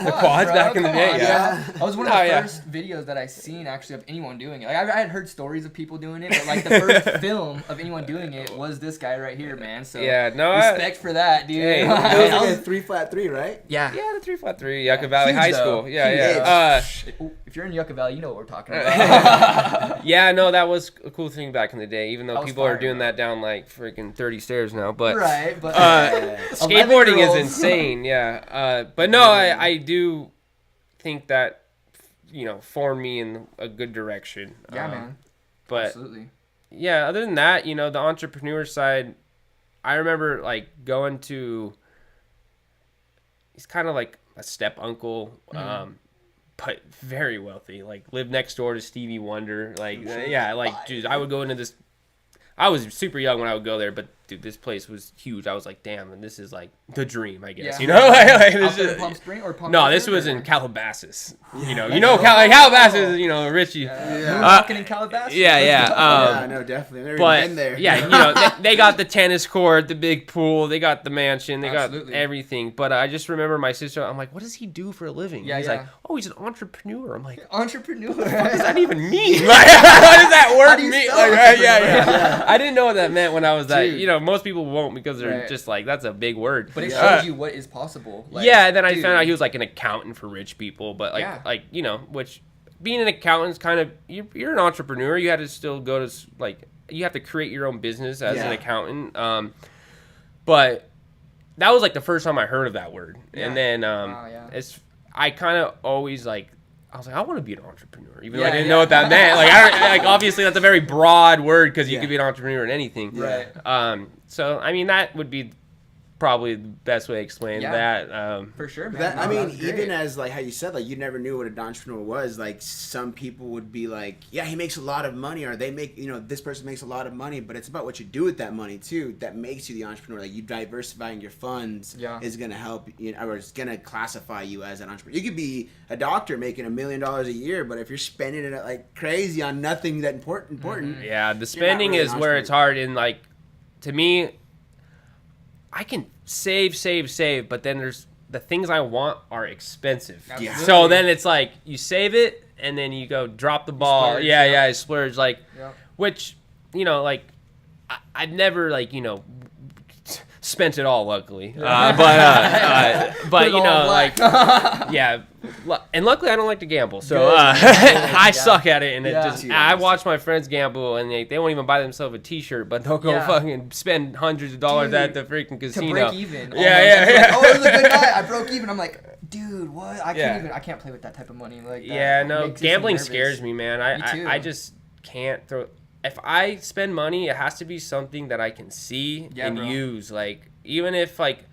the quads bro, back in the come day, on, yeah. man. That was one of Oh, the yeah. first videos that I seen actually of anyone doing it. Like I had heard stories of people doing it, but like the first film of anyone doing it was this guy right here, man. So Yeah, no, respect for that, dude. Hey, That was like a 3-flat-3, right? yeah. yeah, the 3-3 Yucca Valley Huge, High though. School. Yeah, Huge. yeah. If you're in Yucca Valley, you know what we're talking about. Yeah, no, that was a cool thing back in the day. Even though That was people are fire, doing bro. that down like freaking 30 stairs now, but right, but skateboarding is 11-year-olds. insane. Yeah, but no, I do think that formed me in a good direction. Yeah, man. But Absolutely. yeah, other than that, the entrepreneur side, I remember like going to. He's kind of like a step uncle, but very wealthy. Like lived next door to Stevie Wonder. Like yeah, like dude, I would go into this. I was super young when I would go there, but dude, this place was huge. I was like, damn, and this is like the dream, I guess. Yeah. Like, Out this there is, in Palm Spring or Palm no, this Desert, was or- in Calabasas. Yeah. Calabasas is Richie. Yeah. Walking in Calabasas. Yeah, yeah. Yeah, no, definitely. I've never But even been there. yeah, they got the tennis court, the big pool, they got the mansion, they Absolutely. got everything. But I just remember my sister. I'm like, what does he do for a living? Yeah, He's yeah. like, oh, he's an entrepreneur. I'm like, Entrepreneur. what does that even mean? Like, what does that word do you mean? spell Like, yeah. entrepreneur? I didn't know what that meant when I was that. Dude. Most people won't because they're Right. just like, that's a big word. But it Yeah. shows you what is possible. Like, yeah, then I dude. found out he was like an accountant for rich people, but Yeah. which being an accountant is kind of you're an entrepreneur. You had to still go to you have to create your own business as an Yeah. accountant. But that was like the first time I heard of that word, Yeah. and then Wow, yeah. I kind of always I was like, I want to be an entrepreneur, even though I Yeah, didn't yeah. know what that meant. Obviously that's a very broad word because you Yeah. could be an entrepreneur in anything. Right. So I mean that would be probably the best way to explain Yeah. that. For sure, man. That, I No, mean, that's great. even as like how you said, like you never knew what an entrepreneur was. Like some people would be like, "Yeah, he makes a lot of money," or "They make, this person makes a lot of money." But it's about what you do with that money too. That makes you the entrepreneur. Like you diversifying your funds Yeah. is gonna help, or it's gonna classify you as an entrepreneur. You could be a doctor making $1 million a year, but if you're spending it like crazy on nothing that important, Yeah, the spending really is an where it's hard. And like, to me, I can save, but then there's the things I want are expensive. Absolutely. So then it's like you save it and then you go drop the ball. splurge, Yeah, yeah. I splurge. Like, Yeah. which I'd never spent it all, luckily. But Put it all in like, black. yeah. And luckily, I don't like to gamble, so Good. I Yeah. suck at it. And Yeah. it just I watch my friends gamble, and they won't even buy themselves a T-shirt, but they'll go Yeah. fucking spend hundreds of dollars Dude, at the freaking To casino. break even. Yeah, almost. yeah, It's yeah. Like, oh, it was a good night. I broke even. I'm like, dude, what? Yeah. I can't play with that type of money like that. Yeah, It no, makes me gambling nervous. scares me, man. Me too. I just can't throw. if I spend money, it has to be something that I can see and bro. use. Like, even if, like,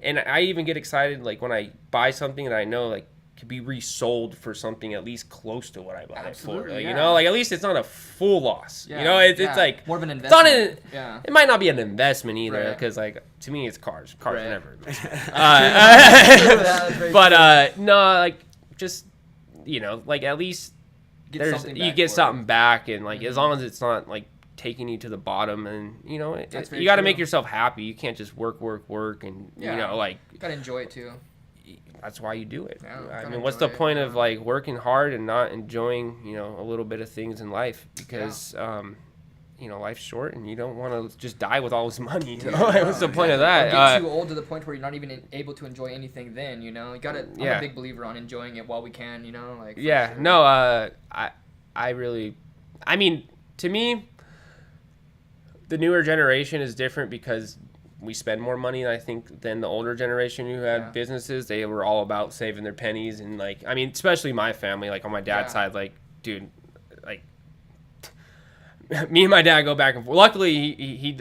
and I even get excited, like, when I buy something that I know, like, could be resold for something at least close to what I bought it for. Absolutely, Like, yeah. you know, like, at least it's not a full loss. Yeah, You know, it's yeah. like, more of an it's not investment. it might not be an investment either, Right. because, like, to me, it's cars. Cars Right. are never an investment. That's very But, true. no, like, just, you know, like, at least Get something you back get for something it. back, and, like, as long as it's not, like, taking you to the bottom, and, you know, That's very you got to true. make yourself happy. You can't just work, and, Yeah. you know, like, Gotta enjoy it too. that's why you do it. Yeah, I gotta mean, what's the enjoy it, point of, yeah. like, working hard and not enjoying, you know, a little bit of things in life? Because, you know, life's short, and you don't want to just die with all this money. You know? Like, what's the point of Or that? get too old to the point where you're not even able to enjoy anything. Then you know, you gotta. I'm Yeah. a big believer on enjoying it while we can. You know, like. for Yeah, sure. no, I really, I mean, to me, the newer generation is different because we spend more money, I think, than the older generation who had Yeah. businesses. They were all about saving their pennies, and, like, I mean, especially my family, like, on my dad's Yeah. side, like, dude, like, me and my dad go back and forth. Luckily, he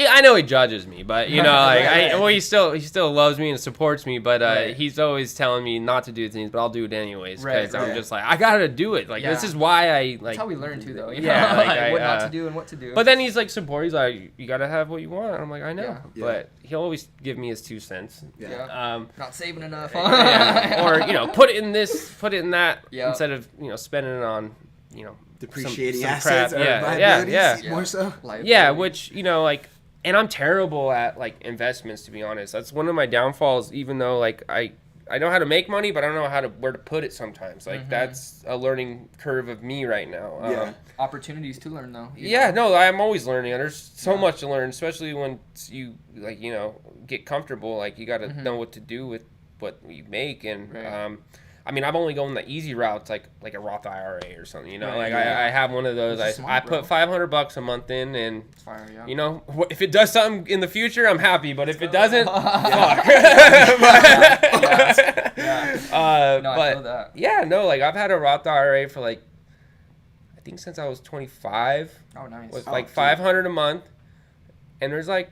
I know he judges me, but, you know, like, Right. well, he still loves me and supports me, but Right. he's always telling me not to do things, but I'll do it anyways, because Right, I'm right. just like, I gotta do it. Like, this Yeah. is why I, like, That's how we learn too, though. You know? Yeah, like, like, what not I, to do and what to do. but then he's like support. He's like, you gotta have what you want. I'm like, I know, Yeah. but he'll always give me his 2 cents. Yeah. Not saving enough. Yeah. Or, you know, put it in this, put it in that, Yeah. instead of, you know, spending it on, you know, Depreciating some assets crap. or Yeah, liabilities, yeah. more so. Yeah, which, you know, like, and I'm terrible at, like, investments, to be honest. That's one of my downfalls, even though, like, I know how to make money, but I don't know where to put it sometimes. Like, that's a learning curve of me right now. Yeah. Opportunities to learn, though. you Yeah, know? no, I'm always learning. There's so much to learn, especially when you, like, you know, get comfortable. Like, you got to know what to do with what you make. And, Right. I mean, I'm only going the easy routes, like a Roth IRA or something, you know? Right, Like, yeah. I have one of those. Which I is smart, I bro. put $500 a month in, and, It's fire, yeah. you know, if it does something in the future, I'm happy. But if it doesn't, fuck. Yeah. No, I But, feel that. yeah, no, like, I've had a Roth IRA for, like, I think since I was 25. Oh, nice. With Oh, like dude. $500 a month, and there's like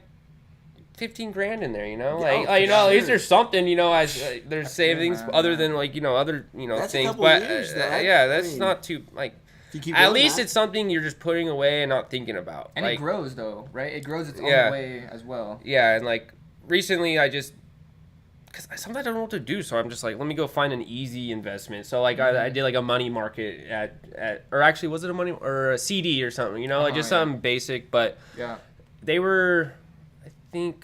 15 grand in there, you know, Yeah, like, oh, you for know, at least sure. there's something, you know, as there's That's savings good, man, other yeah. than, like, you know, other, you know, That's a things, couple but years, though. yeah, I that's mean, not too, like, If you keep at doing least that. it's something you're just putting away and not thinking about. And like, it grows, though, right? It grows its Yeah. own way as well. yeah, and like recently I just, because sometimes I don't know what to do, so I'm just like, let me go find an easy investment. So, like, I did like a money market at or actually, was it a money or a CD or something, you know, like, just yeah. something basic, but Yeah. they were, I think,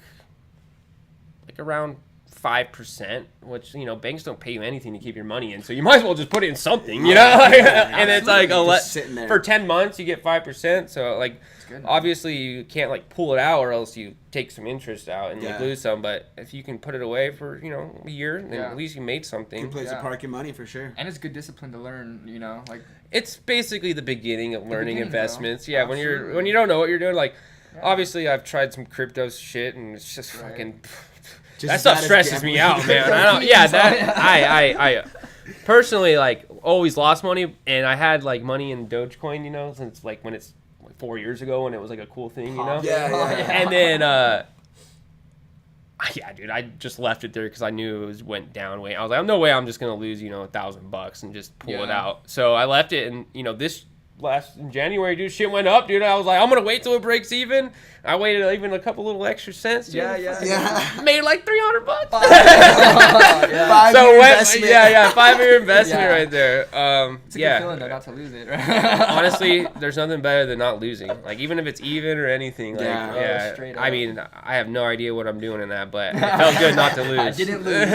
like around 5%, which, you know, banks don't pay you anything to keep your money in, so you might as well just put it in something, you know? And it's like Just sitting there. for 10 months you get 5%, so, like, It's good. obviously you can't, like, pull it out, or else you take some interest out and, like, Yeah. lose some. But if you can put it away for, you know, a year, then Yeah. at least you made Good something. place to Yeah. park your money for sure. And it's good discipline to learn, you know, like It's basically the beginning of learning beginning, bro. investments. Yeah, when Absolutely. you don't know what you're doing, like, Yeah. obviously I've tried some crypto shit, and it's just Right. fucking. Just That as stuff bad as stresses me gambling. out, man. I don't. Yeah, that I personally, like, always lost money, and I had, like, money in Dogecoin, you know, since, like, when it's like 4 years ago when it was like a cool thing, you know. Yeah, yeah. And then, yeah, dude, I just left it there because I knew it went down way. I was like, no way, I'm just gonna lose, you know, $1,000 and just pull it Yeah. out. So I left it, and, you know, this last in January, dude, shit went up, dude. I was like, I'm gonna wait till it breaks even. I waited even a couple little extra cents. Dude. Yeah. Made like $300. yeah. 5 So year when, investment. yeah, 5-year investment Yeah. right there. It's a Yeah. good feeling though not to lose it. Right? Honestly, there's nothing better than not losing. Like, even if it's even or anything. Like, Yeah. yeah. Oh, straight I up. mean, I have no idea what I'm doing in that, but it felt good not to lose. I didn't lose.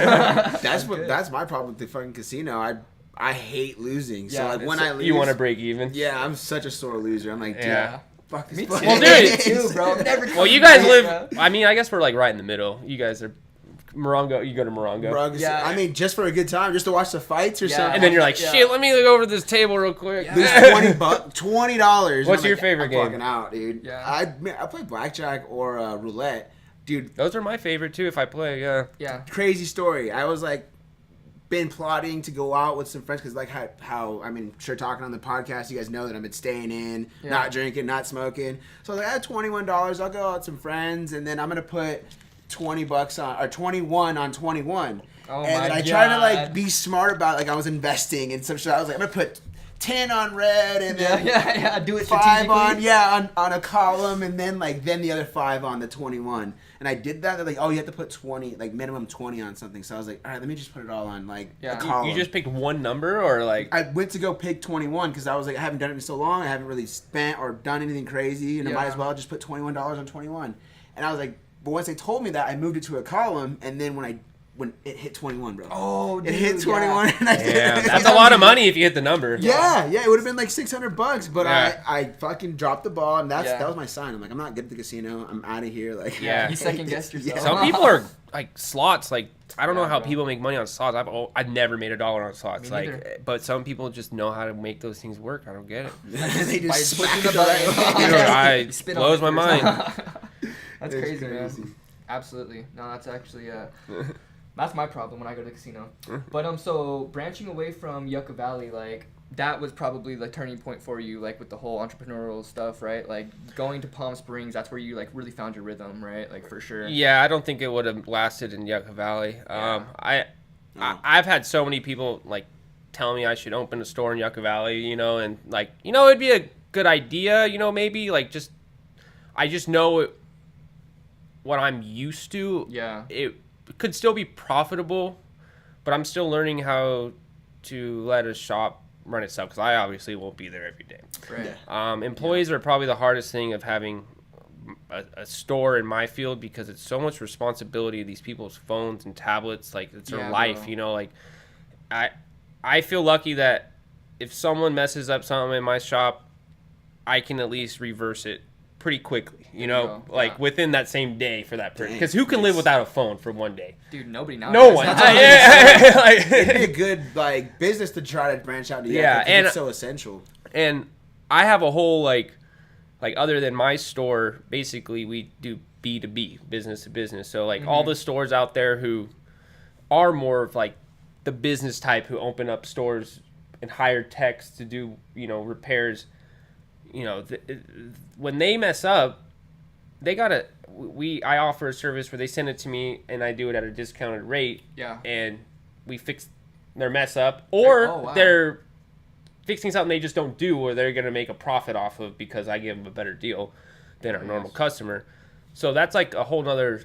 That's my problem with the fucking casino. I hate losing. So, Yeah, like, when I lose, You want to break even? Yeah, I'm such a sore loser. I'm like, dude, Yeah. fuck this. Me too. place. Well, dude, too, bro. Never Well, you guys complain, live. bro. I mean, I guess we're like right in the middle. You guys are Morongo. You go to Morongo. Bro, Yeah. I mean, just for a good time, just to watch the fights or Yeah. something. And then you're like, Yeah. shit, let me look over to this table real quick. Yeah. Lose $20. What's I'm your like, favorite I'm game? fucking out, dude. Yeah. I play blackjack or roulette, dude. Those are my favorite too if I play, yeah. Yeah. Crazy story. I was like been plotting to go out with some friends because, like, how I mean, sure, talking on the podcast, you guys know that I've been staying in, not drinking, not smoking. So I was like, I had $21. I'll go out with some friends, and then I'm gonna put $20 on, or 21 on 21. Oh, and then I tried to like be smart about like I was investing in some shit. I was like, I'm gonna put 10 on red and then do it 5 on a column, and then the other 5 on the 21. And I did that. They're like, oh, you have to put 20, like minimum 20 on something. So I was like, all right, let me just put it all on like a column. You just picked one number, or like? I went to go pick 21 because I was like, I haven't done it in so long. I haven't really spent or done anything crazy, and I might as well just put $21 on 21. And I was like, but once they told me that, I moved it to a column, and then when it hit 21, bro. Oh, dude, it hit 21, and I did it. That's a lot of money if you hit the number. Yeah, it would have been like $600, but I fucking dropped the ball, and that was my sign. I'm like, I'm not good at the casino. I'm out of here. Like, you second guessed yourself. Some people are like slots. Like, I don't know how people make money on slots. I've never made $1 on slots. Like, but some people just know how to make those things work. I don't get it. They just smack the it blows my mind. That's crazy, man. Absolutely. No, that's actually that's my problem when I go to the casino. But so branching away from Yucca Valley, like that was probably the turning point for you, like with the whole entrepreneurial stuff, right? Like going to Palm Springs, that's where you like really found your rhythm, right? Like for sure. Yeah, I don't think it would have lasted in Yucca Valley. I've had so many people like tell me I should open a store in Yucca Valley, you know, and like, you know, it'd be a good idea, you know, maybe like I just know what I'm used to. Yeah. It could still be profitable, but I'm still learning how to let a shop run itself because I obviously won't be there every day. Right. Employees are probably the hardest thing of having a store in my field because it's so much responsibility of these people's phones and tablets. Like, it's their life, you know. Like, I feel lucky that if someone messes up something in my shop, I can at least reverse it pretty quickly, you know, within that same day for that person. Because who can live without a phone for one day? Dude, nobody now. No one. It'd be a good like business to try to branch out to. And it's so essential. And I have a whole like other than my store, basically we do B2B, business to business. So like all the stores out there who are more of like the business type who open up stores and hire techs to do, you know, repairs. You know, when they mess up, they gotta. I offer a service where they send it to me and I do it at a discounted rate. Yeah. And we fix their mess up, or they're fixing something they just don't do, or they're gonna make a profit off of because I give them a better deal than our normal customer. So that's like a whole nother.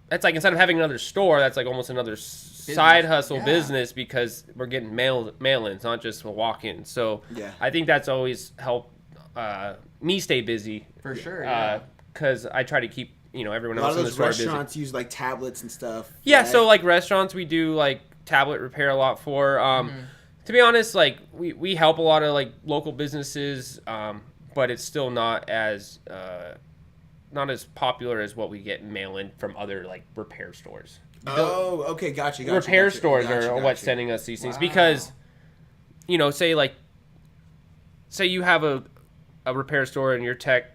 That's like instead of having another store, that's like almost another side hustle business because we're getting mail-ins, not just a walk-in. So I think that's always helped. Me stay busy for sure, because I try to keep everyone else in the store busy. A lot of those restaurants use like tablets and stuff. Yeah, right? So like restaurants, we do like tablet repair a lot for. To be honest, like we help a lot of like local businesses, but it's still not as popular as what we get mail in from other like repair stores. Oh, okay, gotcha. Repair stores are what's sending us these things because, say you have a repair store and your tech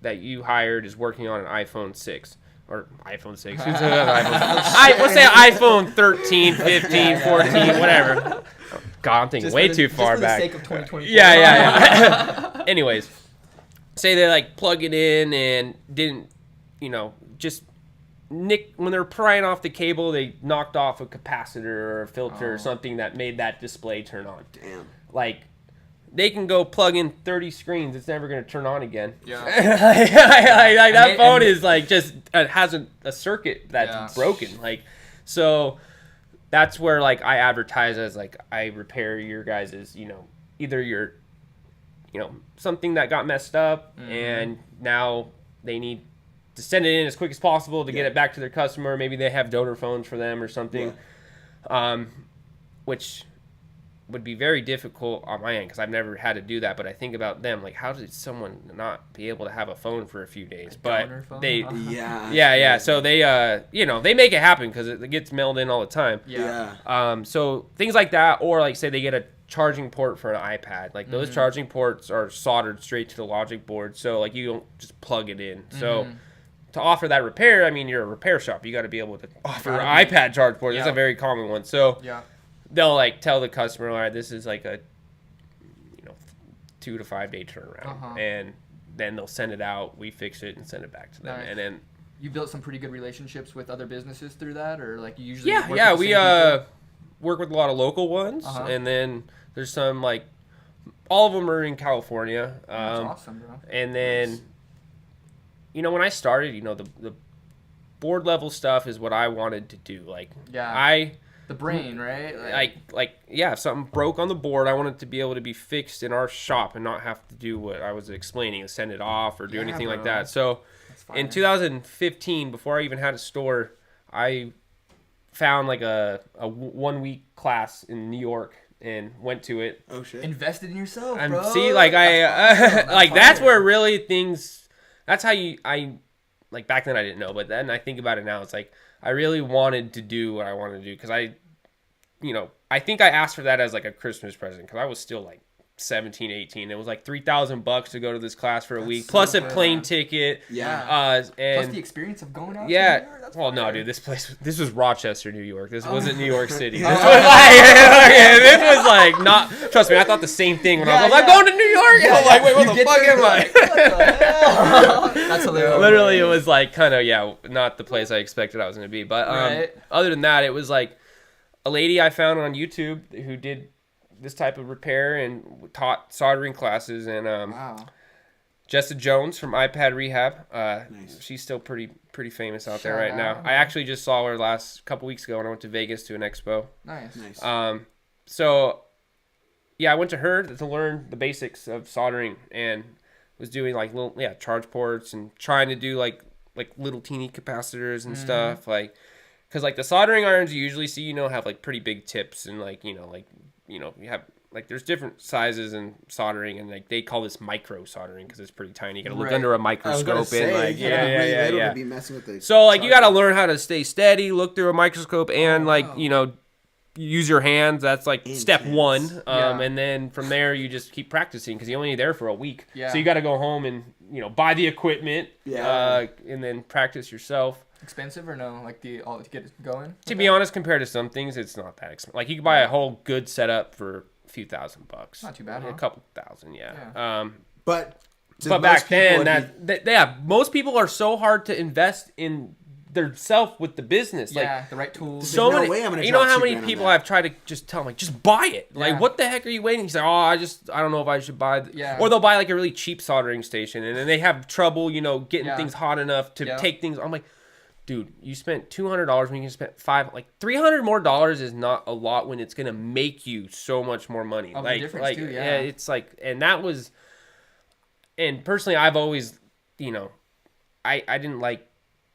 that you hired is working on an iPhone 6 or iPhone 6. Let's say iPhone 13, 15, 14, whatever. God, I'm thinking way too far back. Just for the sake of 2024. Yeah. Anyways, say they like plug it in and didn't, just nick when they're prying off the cable, they knocked off a capacitor or a filter or something that made that display turn on. Damn. Like, they can go plug in 30 screens. It's never going to turn on again. Yeah. That phone is like just it has a circuit that's broken. Like, so that's where like I advertise as like I repair your guys's, either your, something that got messed up and now they need to send it in as quick as possible to get it back to their customer. Maybe they have donor phones for them or something, which would be very difficult on my end because I've never had to do that. But I think about them, like, how did someone not be able to have a phone for a few days? But they, So they, they make it happen because it gets mailed in all the time. Yeah. So things like that, or like say they get a charging port for an iPad. Like those charging ports are soldered straight to the logic board, so like you don't just plug it in. So to offer that repair, I mean, you're a repair shop. You got to be able to offer an iPad charge port. That's a very common one. So they'll like tell the customer, all right, this is like a 2 to 5 day turnaround, and then they'll send it out. We fix it and send it back to them, and then you built some pretty good relationships with other businesses through that, or like you usually we work with a lot of local ones, and then there's some like all of them are in California. That's awesome, bro. And then when I started, the board level stuff is what I wanted to do. Like the brain, right? If something broke on the board, I wanted to be able to be fixed in our shop and not have to do what I was explaining, send it off or do anything like that. So in 2015, before I even had a store, I found like a 1 week class in New York and went to it. Oh shit! Invested in yourself, And bro. see, like that's where really things. That's how I back then I didn't know, but then I think about it now. It's like I really wanted to do what I wanted to do because I think I asked for that as like a Christmas present because I was still like 17, 18. It was like $3,000 to go to this class for a week, so plus a good, plane man. ticket. Yeah. And plus the experience of going out. yeah. To New York, that's Well, no, fire. dude, this was Rochester, New York. This wasn't New York City. Oh. This was like not. Trust me, I thought the same thing when I was like, I'm going to New York. And I'm like, wait, what the fuck am I? What the hell? That's hilarious. Literally, it was like kind of not the place I expected I was going to be. But Right. other than that, it was like a lady I found on YouTube who did this type of repair and taught soldering classes, and Wow. Jessa Jones from iPad Rehab. Nice. She's still pretty famous out Shout there right now. out. I actually just saw her last couple weeks ago when I went to Vegas to an expo. Nice. Nice. So I went to her to learn the basics of soldering and was doing like little charge ports and trying to do like little teeny capacitors and stuff, like because like the soldering irons you usually see have like pretty big tips and you have like there's different sizes in soldering, and like they call this micro soldering because it's pretty tiny. You gotta look Right. under a I was microscope gonna and say, like you gotta be really little yeah. to be messing with the So like you gotta soldering. learn how to stay steady, look through a microscope, and use your hands. That's like step Intense. one. Yeah. And then from there you just keep practicing because you're only there for a week. Yeah. So you got to go home and buy the equipment. Yeah. And then practice yourself. Expensive or no? Like to get it going? To be honest, compared to some things, it's not that expensive. Like you can buy a whole good setup for a few $1,000. Not too bad, A huh? couple thousand, yeah. But to But most back people, then, it'd be- most people are so hard to invest in their self with the business. Like Yeah, the right tools. so no many, way I'm gonna you know drop how $2 many grand on people that. I've tried to just tell them like, just buy it. Like, Yeah. what the heck are you waiting? He's like, I don't know if I should buy. Yeah. Or they'll buy like a really cheap soldering station, and then they have trouble, getting Yeah. things hot enough to Yeah. take things. I'm like, dude, you spent $200 when you can spend $300 more is not a lot when it's gonna make you so much more money. Of the difference, too, yeah. It's like, and that was, and personally, I've always, I didn't like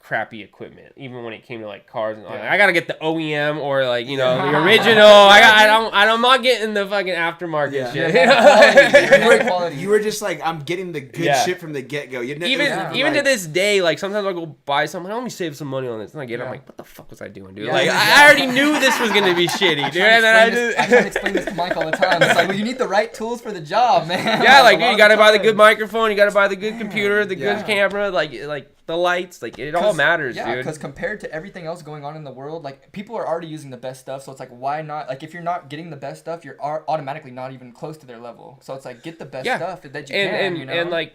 crappy equipment, even when it came to like cars and all that. I gotta get the OEM or like the original. I'm not getting the fucking aftermarket Yeah. shit. Great quality. You were just like, I'm getting the good Yeah. shit from the get go. Even to this day, like sometimes I'll go buy something. Let me save some money on this, and I get it. I'm like, what the fuck was I doing, dude? Yeah. Like Yeah. I already knew this was gonna be shitty, dude. And then I try to explain this to Mike all the time. It's like, well, you need the right tools for the job, man. yeah, like A dude, lot you of gotta buy the time. good microphone, you gotta buy the good computer, the Yeah. good camera, like the lights, like it all matters, Yeah, dude. because compared to everything else going on in the world, like people are already using the best stuff. So it's like, why not? Like if you're not getting the best stuff, you're automatically not even close to their level. So it's like, get the best stuff that you can. And like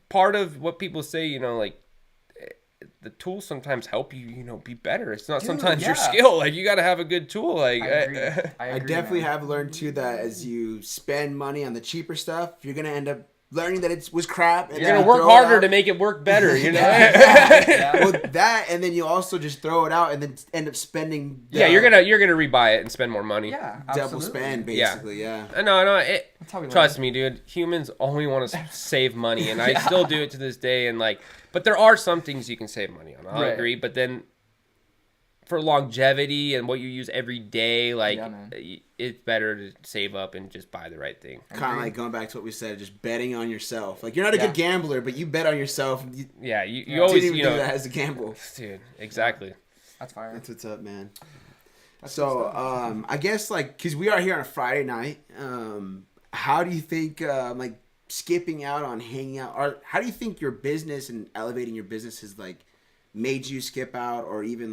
part of what people say, the tools sometimes help you, be better. It's not Dude, sometimes your yeah. skill. Like you gotta have a good tool. Like I agree. I definitely man. have learned too that as you spend money on the cheaper stuff, you're gonna end up learning that it was crap. And you're then gonna you work throw it harder out. to make it work better. Yeah. Well, that and then you also just throw it out and then end up spending. Yeah, you're gonna rebuy it and spend more money. Yeah, double absolutely. spend basically. Yeah. No. That's how we learn. Trust me, dude. Humans only want to save money, and I still do it to this day. And but there are some things you can save money on. I Right. agree, but then for longevity and what you use every day, Yeah, man. it's better to save up and just buy the right thing. Kind of like going back to what we said, just betting on yourself. Like you're not a Yeah. good gambler, but you bet on yourself. You Yeah, you didn't always even do that as a gamble. dude. Exactly. That's fire. That's what's up, man. That's So, good stuff. I guess because we are here on a Friday night, how do you think skipping out on hanging out, or how do you think your business and elevating your business has made you skip out, or even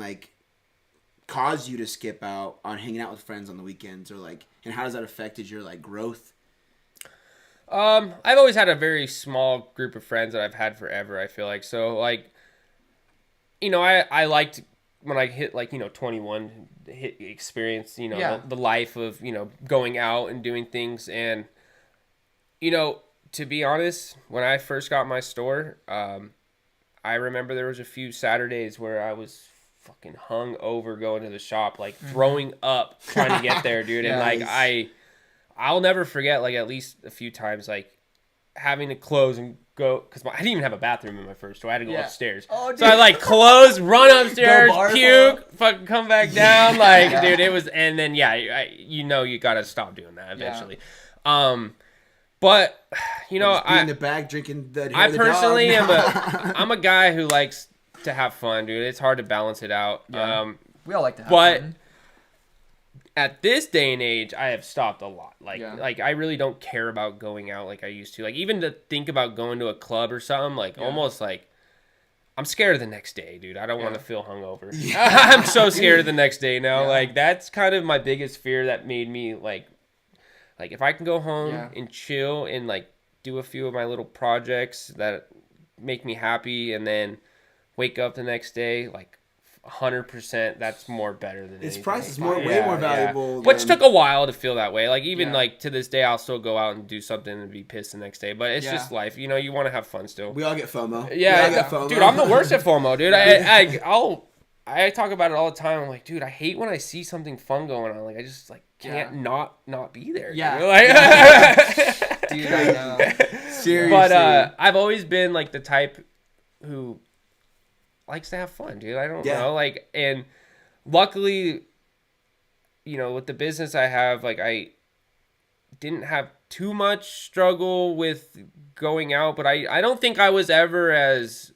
caused you to skip out on hanging out with friends on the weekends, or like, and how does that affected your like growth? I've always had a very small group of friends that I've had forever. I feel like so like, you know, I liked when I hit like 21, hit experience the life of going out and doing things, and to be honest, when I first got my store, I remember there was a few Saturdays where I was fucking hung over going to the shop, like throwing up trying to get there, dude. And like I'll never forget, like at least a few times, like having to close and go, because I didn't even have a bathroom in my first store. I had to go upstairs. Oh, so I like close, run upstairs, puke, fucking come back down. Like, dude, it was, and then you gotta stop doing that eventually. But in the bag drinking the I personally I'm a guy who likes to have fun, dude. It's hard to balance it out. Yeah. We all like to have fun. At this day and age, I have stopped a lot. Like I really don't care about going out like I used to. Like even to think about going to a club or something, like almost like I'm scared of the next day, dude. I don't want to feel hungover. I'm so scared of the next day now. Like that's kind of my biggest fear that made me like if I can go home and chill and like do a few of my little projects that make me happy and then wake up the next day, like 100%, that's more better than its anything. price is way more valuable. Which took a while to feel that way. Like even like to this day, I'll still go out and do something and be pissed the next day. But it's just life. You want to have fun still. We all get FOMO. Yeah, get FOMO. Dude, I'm the worst at FOMO, dude. I talk about it all the time. I'm like, dude, I hate when I see something fun going on. Like I just like can't not be there. Yeah. Like, dude, I know. Seriously. But I've always been like the type who likes to have fun, dude. I don't know, like, and luckily, with the business I have, like, I didn't have too much struggle with going out, but I don't think I was ever as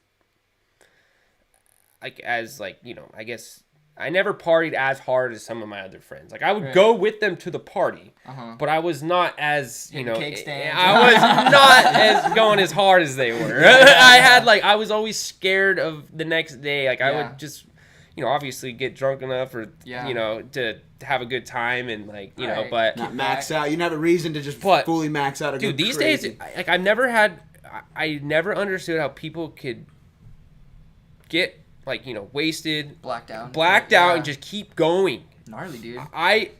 I guess I never partied as hard as some of my other friends. Like I would go with them to the party, but I was not as cake stand. I was not as going as hard as they were. I was always scared of the next day. Like I would just obviously get drunk enough or to have a good time and but not max out. You didn't have a reason to just fully max out. Dude, these days, like I never understood how people could get wasted, blacked out, and just keep going. Gnarly, dude.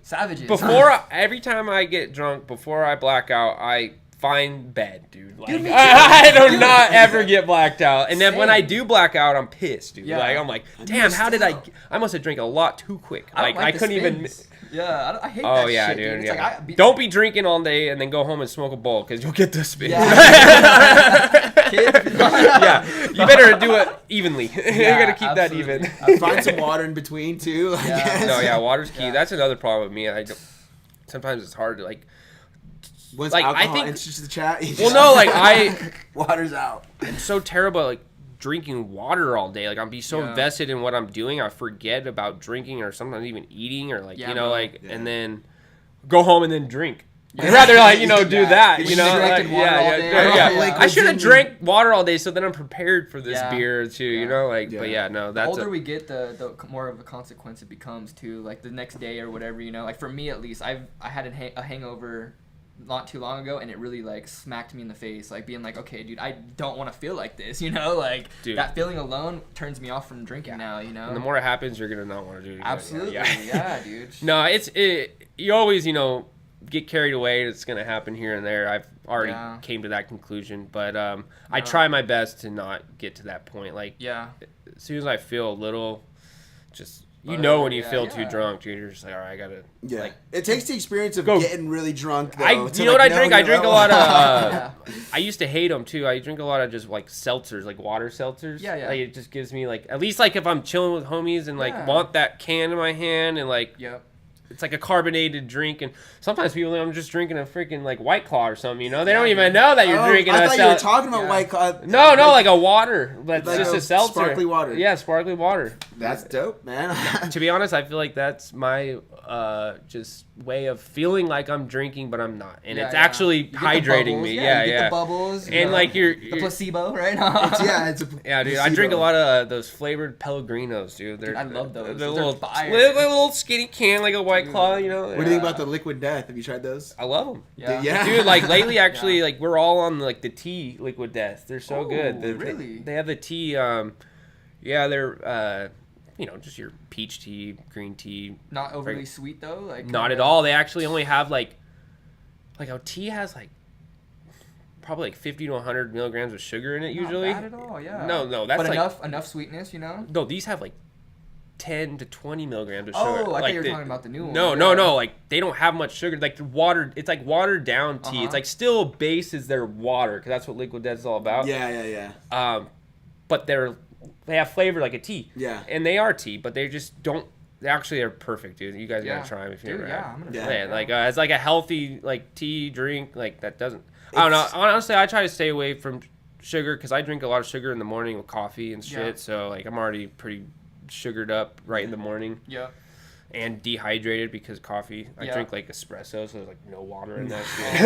Savages. Every time I get drunk, before I black out, I find bed, dude. Like I do not ever get blacked out, and then when I do black out, I'm pissed, dude. Like I'm like, damn, how did I must have drank a lot too quick. Like I couldn't even. Yeah, I hate that shit, dude. Yeah. Like don't be drinking all day and then go home and smoke a bowl because you'll get the spin. Yeah, you better do it evenly. You gotta keep that even. Find some water in between too. Water's key. That's another problem with me. Sometimes it's hard to Once alcohol enters the chat. Water's out. I'm so terrible at drinking water all day. Like I'm so invested in what I'm doing, I forget about drinking or sometimes even eating or and then go home and then drink. I'd rather do that. I should have drank water all day so then I'm prepared for this beer too. But that's the older we get, the more of a consequence it becomes too. Like the next day or whatever. Like for me at least, I had a hangover not too long ago, and it really smacked me in the face, being like, okay, dude, I don't want to feel like this, dude. That feeling alone turns me off from drinking now, And the more it happens, you're gonna not want to do it again. Absolutely, dude. No, you always, get carried away. It's gonna happen here and there. I've already came to that conclusion, but I try my best to not get to that point. As soon as I feel a little, just when you feel too drunk, dude, you're just like, all right, I gotta. Yeah. It takes the experience of getting really drunk. Though, you know what I drink? I drink a lot of. I used to hate them too. I drink a lot of just seltzers, water seltzers. Yeah. It just gives me at least if I'm chilling with homies and want that can in my hand and Yep. it's like a carbonated drink, and sometimes people think I'm just drinking a freaking like White Claw or something. You know, they don't even know that you're drinking. I a thought you were talking about White Claw. No, like a water. That's like just a seltzer. Sparkly water. Yeah, sparkly water. That's dope, man. To be honest, I feel like that's my just way of feeling like I'm drinking, but I'm not, and it's actually hydrating me. You Yeah, get the bubbles, and like you're the placebo, right? Yeah, dude. I drink a lot of those flavored Pellegrinos, dude. I love those. They're They're little skinny can, like a White Claw, you know. What do you think about the Liquid Death? Have you tried those? I love them. Yeah. Dude, like lately, actually, like we're all on like the tea Liquid Death. They're so good. Really? They have the tea. They're you know, just your peach tea, green tea. Not overly sweet though. Like not at all. They actually only have like how tea has like probably like 50 to 100 milligrams of sugar in it usually. Not bad at all. Yeah. No, that's but like enough sweetness, you know. No, these have like 10 to 20 milligrams of sugar. Oh, I like thought you were talking about the new one. No. Like they don't have much sugar. Like the water, it's like watered down tea. It's like still base is their water because that's what Liquid Death is all about. Yeah. But they have flavor like a tea. Yeah. And they are tea, but they just don't. They actually are perfect, dude. You guys gotta try them if you ever have. I'm gonna try it. Like it's like a healthy like tea drink. Like that doesn't. I don't know. Honestly, I try to stay away from sugar because I drink a lot of sugar in the morning with coffee and shit. Yeah. So like I'm already pretty sugared up right in the morning. Yeah. And dehydrated because coffee. I drink like espresso, so there's like no water in that shit.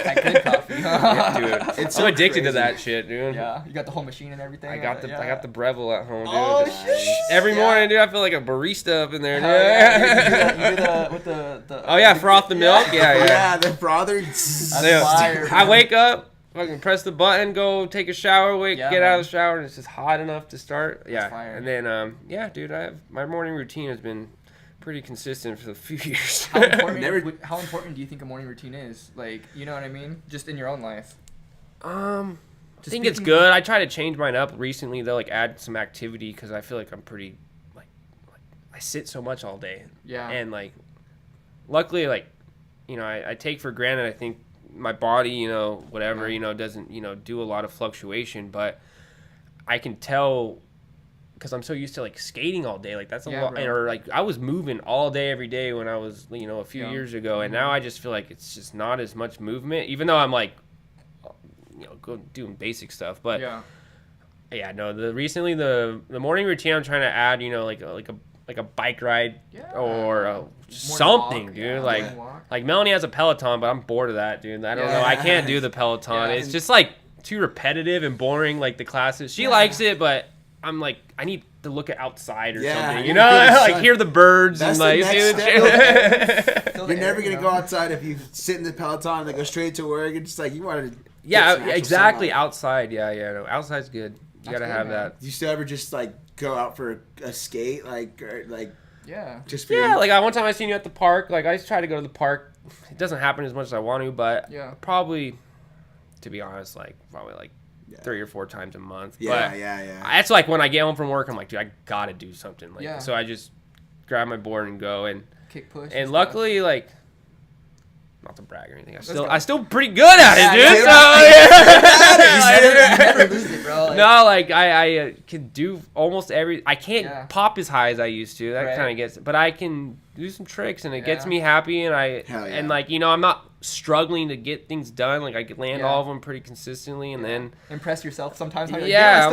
That good coffee. Dude, I'm addicted to that shit, dude. Yeah, you got the whole machine and everything. I got the Breville at home, dude. Oh Just shit! every morning, dude, I feel like a barista up in there, dude. Yeah. You do the with the. Oh yeah, froth the milk. Yeah, the brother. I wake up, fucking press the button, go take a shower, get out of the shower, and it's just hot enough to start. Yeah, fire. and then dude, my morning routine has been pretty consistent for a few years. How important do you think a morning routine is? Like, you know what I mean? Just in your own life. I think it's good. I try to change mine up recently though, like add some activity because I feel like I'm pretty like I sit so much all day. Yeah. And like, luckily, like, you know, I take for granted. I think my body, you know, whatever, you know, doesn't, you know, do a lot of fluctuation, but I can tell. Because I'm so used to like skating all day, like that's a lot, or like I was moving all day every day when I was, you know, a few years ago, and now I just feel like it's just not as much movement, even though I'm like, you know, doing basic stuff. But recently the morning routine I'm trying to add, you know, like a bike ride or something, walk, dude. Like Melanie has a Peloton, but I'm bored of that, dude. I don't know. I can't do the Peloton. It's just like too repetitive and boring, like the classes. She likes it, but I'm like, I need to look at outside or something, you know, like hear the birds. That's and like, dude, you're never gonna go outside if you sit in the Peloton and like go straight to work. It's just like you wanted to. Exactly. Outside, no, outside's good. You gotta have that. Do you still ever just like go out for a skate, like just like one time I seen you at the park. Like I try to go to the park. It doesn't happen as much as I want to, but probably, to be honest, like probably like 3 or 4 times a month. Yeah. That's like when I get home from work, I'm like, dude, I gotta do something. Like, so I just grab my board and go and kick push. And luckily, like, not to brag or anything, I still pretty good at it, dude. You never lose it, bro. Like, no, like I can do almost I can't pop as high as I used to. That kind of gets, but I can do some tricks, and it gets me happy, and and like, you know, I'm not struggling to get things done. Like I could land all of them pretty consistently, and then impress yourself sometimes. I'm like, then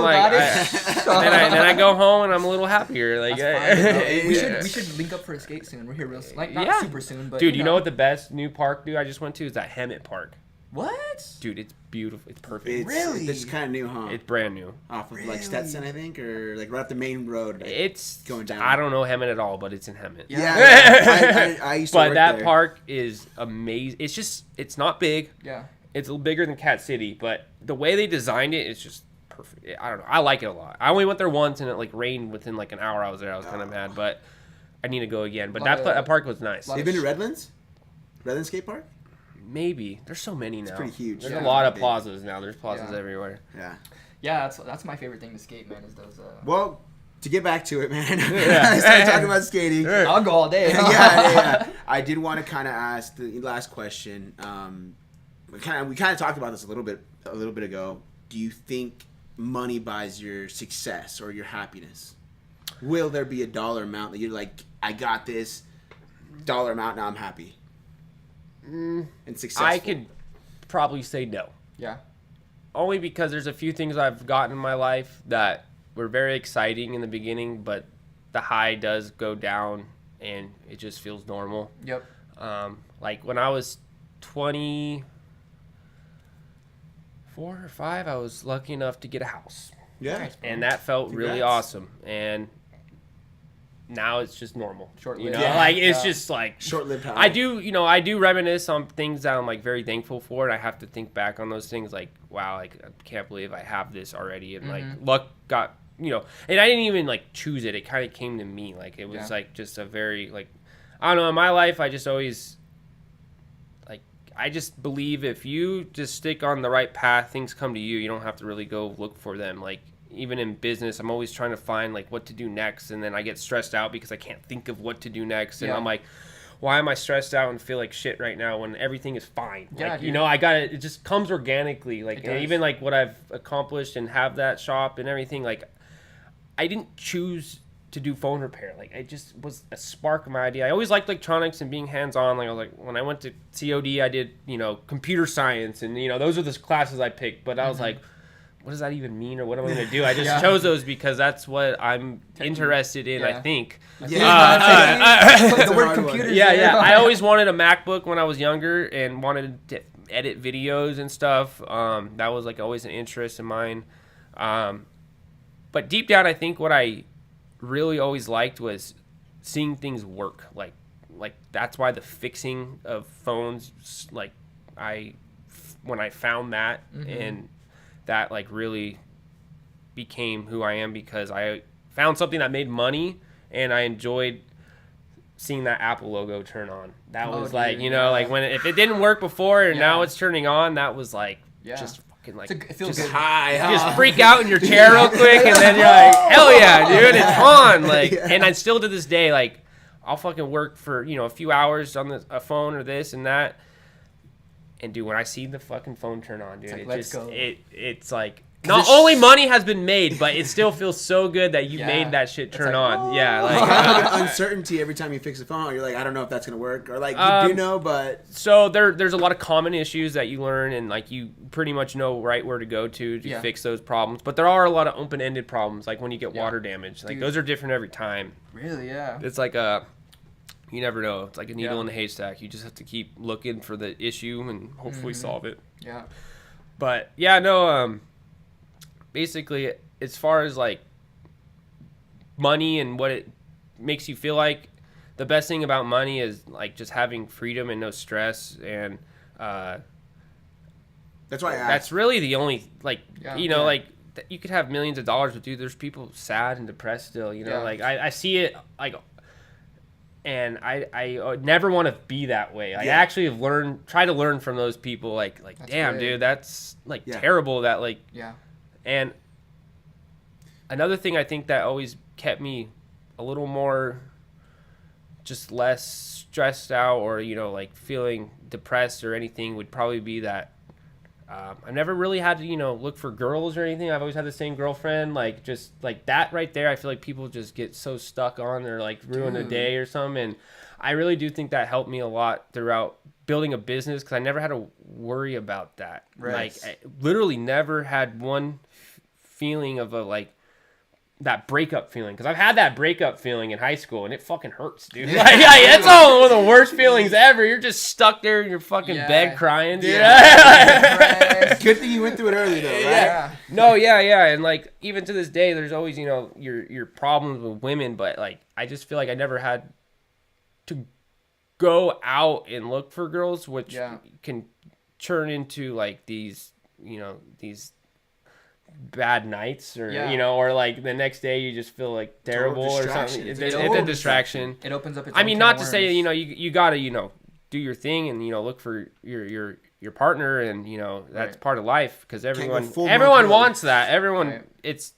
I go home and I'm a little happier. Like we should link up for a skate soon. We're here real like not super soon, but dude, you know what the best new park I just went to is that Hemet Park. What? Dude, it's beautiful. It's perfect. Really? It's kind of new, huh? It's brand new. Off of like Stetson, I think, or like right off the main road. Like, it's going down. I don't know Hemet at all, but it's in Hemet. Yeah. I used to work that there. park is amazing. It's not big. Yeah. It's a little bigger than Cat City, but the way they designed it is just perfect. I don't know. I like it a lot. I only went there once, and it like rained within like an hour. I was there. I was kind of mad, but I need to go again. But that park was nice. Have you been to Redlands? Redlands Skate Park? Maybe. There's so many now. It's pretty huge. There's a lot of plazas now. There's plazas everywhere. Yeah. Yeah, that's my favorite thing to skate, man, is those Well, to get back to it, man. I started talking about skating. I'll go all day. yeah. I did want to kind of ask the last question. We kind of talked about this a little bit ago. Do you think money buys your success or your happiness? Will there be a dollar amount that you're like, I got this? dollar amount, now I'm happy and successful. I could probably say no. Yeah. Only because there's a few things I've gotten in my life that were very exciting in the beginning, but the high does go down and it just feels normal. Yep. Like when I was 24 or 5, I was lucky enough to get a house. Yeah. Nice, bro. And that felt really Congrats. awesome. And now it's just normal. Short-lived. You know, Yeah. like it's Yeah. just like Short-lived high. I do reminisce on things that I'm like very thankful for, and I have to think back on those things like, wow, like I can't believe I have this already, and like luck got, and I didn't even like choose it. It kind of came to me. Like it was Yeah. like just a very like, I don't know, in my life I just always like, I just believe if you just stick on the right path, things come to you. You don't have to really go look for them. Like even in business, I'm always trying to find like what to do next, and then I get stressed out because I can't think of what to do next, and Yeah. I'm like, why am I stressed out and feel like shit right now when everything is fine? Yeah, Like, dude. I got it. It just comes organically. Like It does. even like what I've accomplished and have that shop and everything. Like I didn't choose to do phone repair. Like it just was a spark of my idea. I always liked electronics and being hands on. Like I was like, when I went to COD, I did computer science, and those are the classes I picked. But I was like, what does that even mean, or what am I going to do? I just Yeah. chose those because that's what I'm interested in. I Yeah. think. The word hard one. computer. Yeah. I always wanted a MacBook when I was younger and wanted to edit videos and stuff. That was like always an interest of mine. But deep down, I think what I really always liked was seeing things work. Like that's why the fixing of phones, like when I found that and that like really became who I am, because I found something that made money and I enjoyed seeing that Apple logo turn on. That Oh, was like, dude, like when if it didn't work before and now Yeah. it's turning on, that was like Yeah. just fucking like It feels just good. High. you just freak out in your chair real quick, and then you're like, hell yeah, dude, it's on. Like, Yeah. and I still to this day, like, I'll fucking work for a few hours on a phone or this and that, and dude, when I see the fucking phone turn on, dude, like, it let's just go. it's like. Not it's- only money has been made, but it still feels so good that you Yeah. made that shit It's turn like, on. oh. Yeah, Like, like kind of uncertainty every time you fix a phone. You're like, I don't know if that's gonna work, or like you do know, but so there's a lot of common issues that you learn, and like you pretty much know right where to go to Yeah. fix those problems. But there are a lot of open-ended problems, like when you get Yeah. water damage. Like Dude. those are different every time. Really, yeah. It's like you never know. It's like a needle Yeah. in a haystack. You just have to keep looking for the issue and hopefully solve it. Yeah. But yeah, no. Basically, as far as like money and what it makes you feel like, the best thing about money is like just having freedom and no stress, and that's why I asked. that's really the only like Yeah. you know Yeah. like you could have millions of dollars, but dude, there's people sad and depressed still. Yeah. Like I see it like. And I never want to be that way. I Yeah. actually have tried to learn from those people. Like That's damn, good. dude, that's like Yeah. terrible. That like, Yeah. and another thing I think that always kept me a little more, just less stressed out or like feeling depressed or anything would probably be that I've never really had to look for girls or anything. I've always had the same girlfriend. Like just like that right there, I feel like people just get so stuck on or like ruin a Dude. day or something. And I really do think that helped me a lot throughout building a business, because I never had to worry about that. Right. Like I literally never had one feeling of that breakup feeling, because I've had that breakup feeling in high school and it fucking hurts, dude. Yeah. Like, it's all one of the worst feelings ever. You're just stuck there in your fucking Yeah. bed crying, dude. Right. Good thing you went through it early though, right? Yeah. No, yeah, and like even to this day, there's always your problems with women, but like I just feel like I never had to go out and look for girls, which Yeah. can turn into like these bad nights, or Yeah. or like the next day you just feel like terrible or distraction. something. It's It's a a total distraction. It opens up its I own mean, can not of to say worms. you gotta do your thing and look for your partner, and that's Right. part of life, because go everyone full everyone Mark wants that. Everyone Right. it's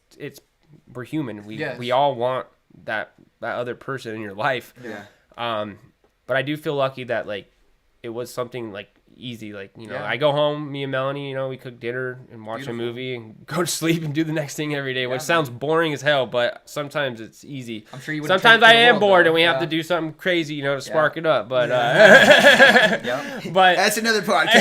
we're human. Yes. We all want that other person in your life. Yeah. But I do feel lucky that like it was something like easy. Like, you know, Yeah. I go home, me and Melanie, you know, we cook dinner and watch Beautiful. a movie and go to sleep and do the next thing every day, which Yeah, sounds boring as hell, but sometimes it's easy. I'm sure you wouldn't Sometimes trade I it for the am world, bored though. and we have Yeah. to do something crazy, you know, to spark it up. But Yeah. but That's another podcast.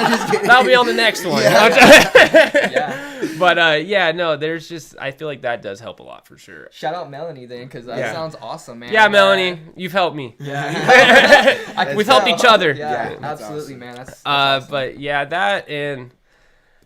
Just kidding. that'll be on the next one. Yeah. But yeah, no, there's just, I feel like that does help a lot for sure. Shout out Melanie then, because that Yeah. sounds awesome, man. Yeah, Melanie, you've helped me. Yeah. We've helped each other. Yeah, Yeah, that's absolutely, awesome. man. That's awesome. But yeah, that and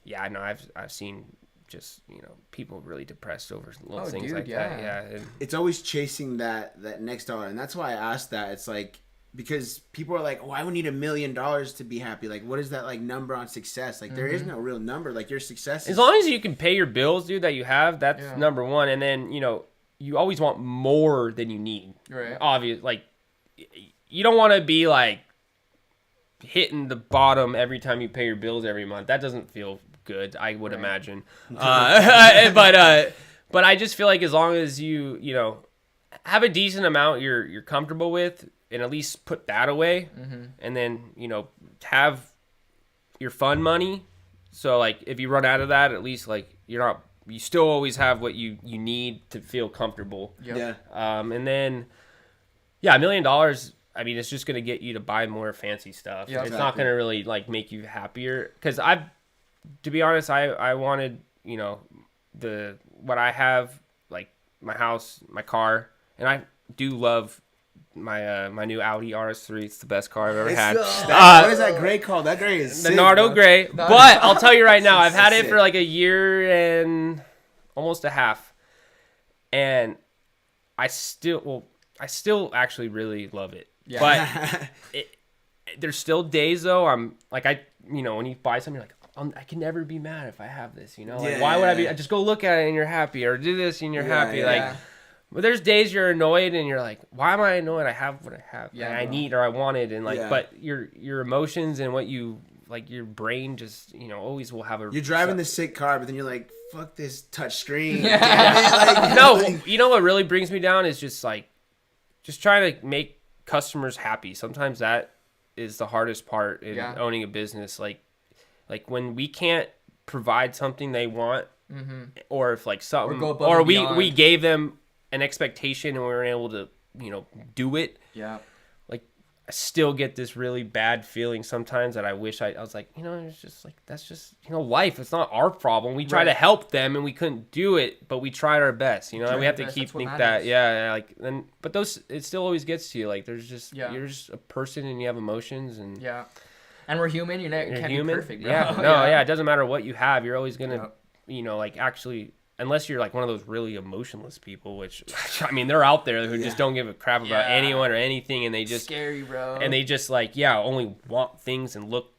yeah, no, I've seen just, you know, people really depressed over little Oh, things dude, like that. yeah. Yeah, and It's always chasing that next dollar, and that's why I asked that. It's like, because people are like, oh, I would need $1 million to be happy. Like, what is that like number on success? Like, there is no real number. Like, your success as long as you can pay your bills, dude, that you have, that's Yeah. number one. And then, you know, you always want more than you need. Right. Obvious, like, you don't want to be like hitting the bottom every time you pay your bills every month. That doesn't feel good, I would Right. imagine. But I just feel like as long as you know, have a decent amount you're comfortable with, and at least put that away, and then, you know, have your fun money. So like if you run out of that, at least like you still always have what you need to feel comfortable. Yep. Yeah. And then yeah, $1 million, I mean, it's just gonna get you to buy more fancy stuff. Yeah, It's not exactly. gonna really like make you happier. Because to be honest, I wanted, you know, what I have, like my house, my car, and I do love my new Audi RS3. It's the best car I've ever had. What is that gray called? That gray is The sick, Nardo bro. Gray. Nardo. But I'll tell you right now, I've had it Sick. for like a year and almost a half, and I still actually really love it. Yeah. But there's still days though I'm like, you know, when you buy something, you're like, I can never be mad if I have this, you know, like why would I be, just go look at it and you're happy, or do this and you're happy. yeah. Like, but there's days you're annoyed and you're like, why am I annoyed? I have what I have, Yeah, and I bro. need or I wanted, and like, Yeah. but your emotions and what you like, your brain just, you know, always will have a. You're driving this sick car, but then you're like, fuck this touch screen. Yeah. Damn it. No, Like, you know what really brings me down is just like, just trying to make customers happy. Sometimes that is the hardest part in Yeah. owning a business. Like when we can't provide something they want, or if like something, go above or and we beyond. gave them an expectation and we were able to, you know, do it. Yeah. Like, I still get this really bad feeling sometimes that I wish I was like, you know, it's just like, that's just, you know, life. It's not our problem. We try to Right. help them and we couldn't do it, but we tried our best, you know, Tried and we our have to best, keep that's what think matters. that, yeah, like, then, but it still always gets to you. Like, there's just, Yeah. you're just a person and you have emotions and Yeah. And we're human. You you're can't human. be perfect, bro. Yeah, no, yeah. It doesn't matter what you have. You're always going to, Yep. you know, like actually, unless you're like one of those really emotionless people, which, I mean, they're out there who just don't give a crap about Yeah. anyone or anything. And they just, Scary, bro. and they just like, yeah, only want things and look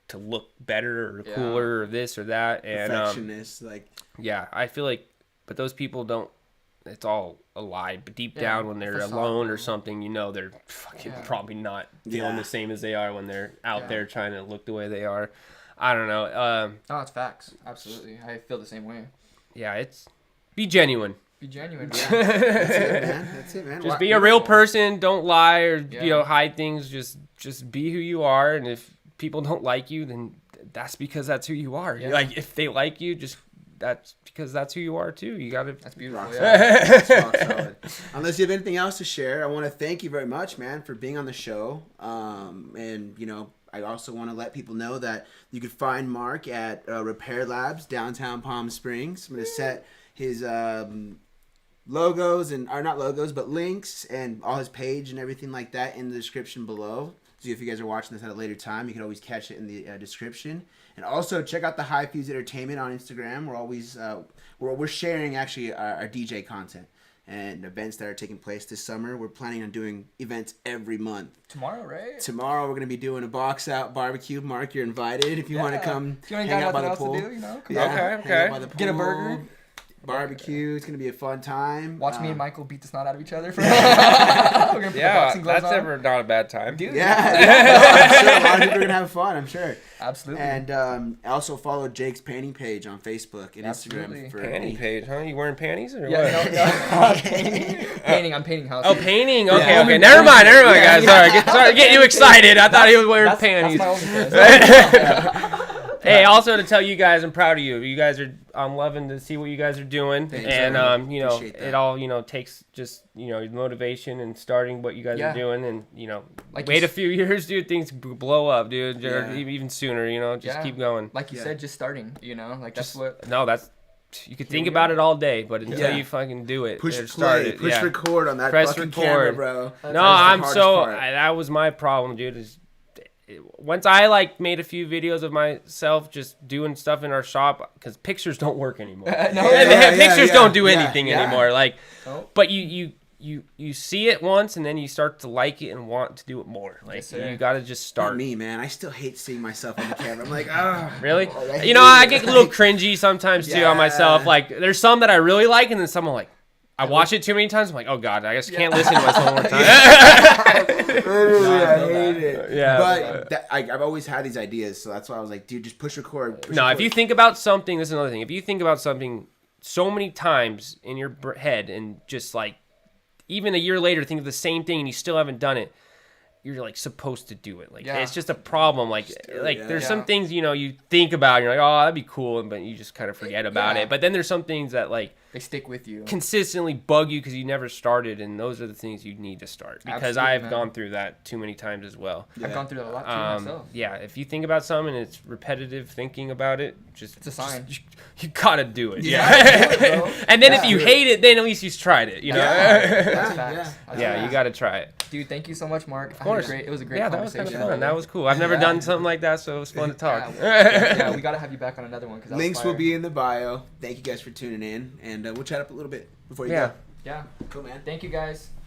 better or Yeah. cooler or this or that. And perfectionist, like, yeah, I feel like, but those people don't, it's all a lie. But deep down, when they're facade, alone or man. something, you know, they're fucking Yeah. probably not feeling Yeah. the same as they are when they're out Yeah. there trying to look the way they are. I don't know. Oh, it's facts. Absolutely. I feel the same way. Yeah, it's, be genuine. Be genuine. that's it, man. That's it, man. Just Why- be a real Beautiful. person. Don't lie or Yeah. you know, hide things. Just be who you are. And if people don't like you, then that's because that's who you are. Yeah. Like if they like you, just that's because that's who you are too. You gotta. That's beautiful. Rock Yeah. solid. That's rock solid. Unless you have anything else to share, I want to thank you very much, man, for being on the show. And you know, I also want to let people know that you could find Mark at Repair Labs, downtown Palm Springs. I'm gonna set his logos or not logos, but links and all his page and everything like that in the description below. So if you guys are watching this at a later time, you can always catch it in the description. And also check out the High Fuse Entertainment on Instagram. We're always we're sharing actually our DJ content and events that are taking place this summer. We're planning on doing events every month. Tomorrow, right? Tomorrow we're gonna be doing a box out barbecue. Mark, you're invited if you want to come If you ain't hang got out by nothing the else pool. to do, you know, come Yeah, on. Okay, hang out okay. by the Get a pool. burger. barbecue. It's gonna be a fun time. Watch me and Michael beat the snot out of each other. We're gonna put the Yeah, boxing gloves that's on. ever not a bad time. Dude. Yeah, no, I'm sure a lot of people are gonna have fun. I'm sure. Absolutely. And I also follow Jake's painting page on Facebook and Absolutely. Instagram for Panty page, huh? You wearing panties or yeah, what? no. Painting. I'm painting houses. Oh, painting. Okay, Yeah. okay. Never mind, Yeah. guys. Sorry, get you excited. I thought he was wearing panties. That's my only Hey, also to tell you guys, I'm proud of you. You guys are, I'm loving to see what you guys are doing, Thanks, and man. you know, Appreciate that. it all takes just motivation and starting what you guys Yeah. are doing, and Like wait you a few years, dude, things blow up, dude, or Yeah. even sooner. Just Yeah. keep going. Like you Yeah. said, just starting. Like that's Just what. no, that's you could Here think we about are. it all day, but until Yeah. you fucking do it, Push or play, start it, push yeah. record on that Press fucking record. camera, bro. No, That's the I'm hardest so part. that was my problem, dude. Is once I made a few videos of myself just doing stuff in our shop because pictures don't work anymore. No, And yeah, pictures yeah, don't do yeah, anything yeah. anymore. Oh. But you see it once and then you start to like it and want to do it more. Yes, sir. You got to just Not start. me, man. I still hate seeing myself on the camera. I'm like, ah. Really? Oh, I hate I it. get a little cringy sometimes too on myself. Yeah. Like there's some that I really like and then some I'm like, I watch it too many times. I'm like, oh god, I just can't listen to myself one more time. Literally, No, I I feel hate that. it. Yeah. But I've always had these ideas, so that's why I was like, dude, just push record. Push No, if record. you think about something, this is another thing. If you think about something so many times in your head and just even a year later think of the same thing and you still haven't done it, you're supposed to do it. Yeah. It's just a problem. yeah. There's Yeah. some things you think about and you're like, oh, that'd be cool, but you just kind of forget about Yeah. it. But then there's some things that They stick with you. consistently bug you because you never started, and those are the things you need to start. Because Absolutely, I've man. gone through that too many times as well. Yeah. I've gone through that a lot too myself. Yeah, if you think about something and it's repetitive thinking about it, It's a sign. you gotta do it. Yeah, Yeah. do it, bro. And then Yeah. if you hate it, then at least you've tried it. Yeah. That's Yeah, facts. yeah. That's Yeah, facts. you gotta try it. Dude, thank you so much, Mark. Of course. It was a great Yeah, that was conversation. kind of fun. That was cool. I've never Yeah. done something like that, so it was fun to talk. Yeah, we gotta have you back on another one. Links will be in the bio. Thank you guys for tuning in, and we'll chat up a little bit before you Yeah. go. Yeah. Cool, man. Thank you guys.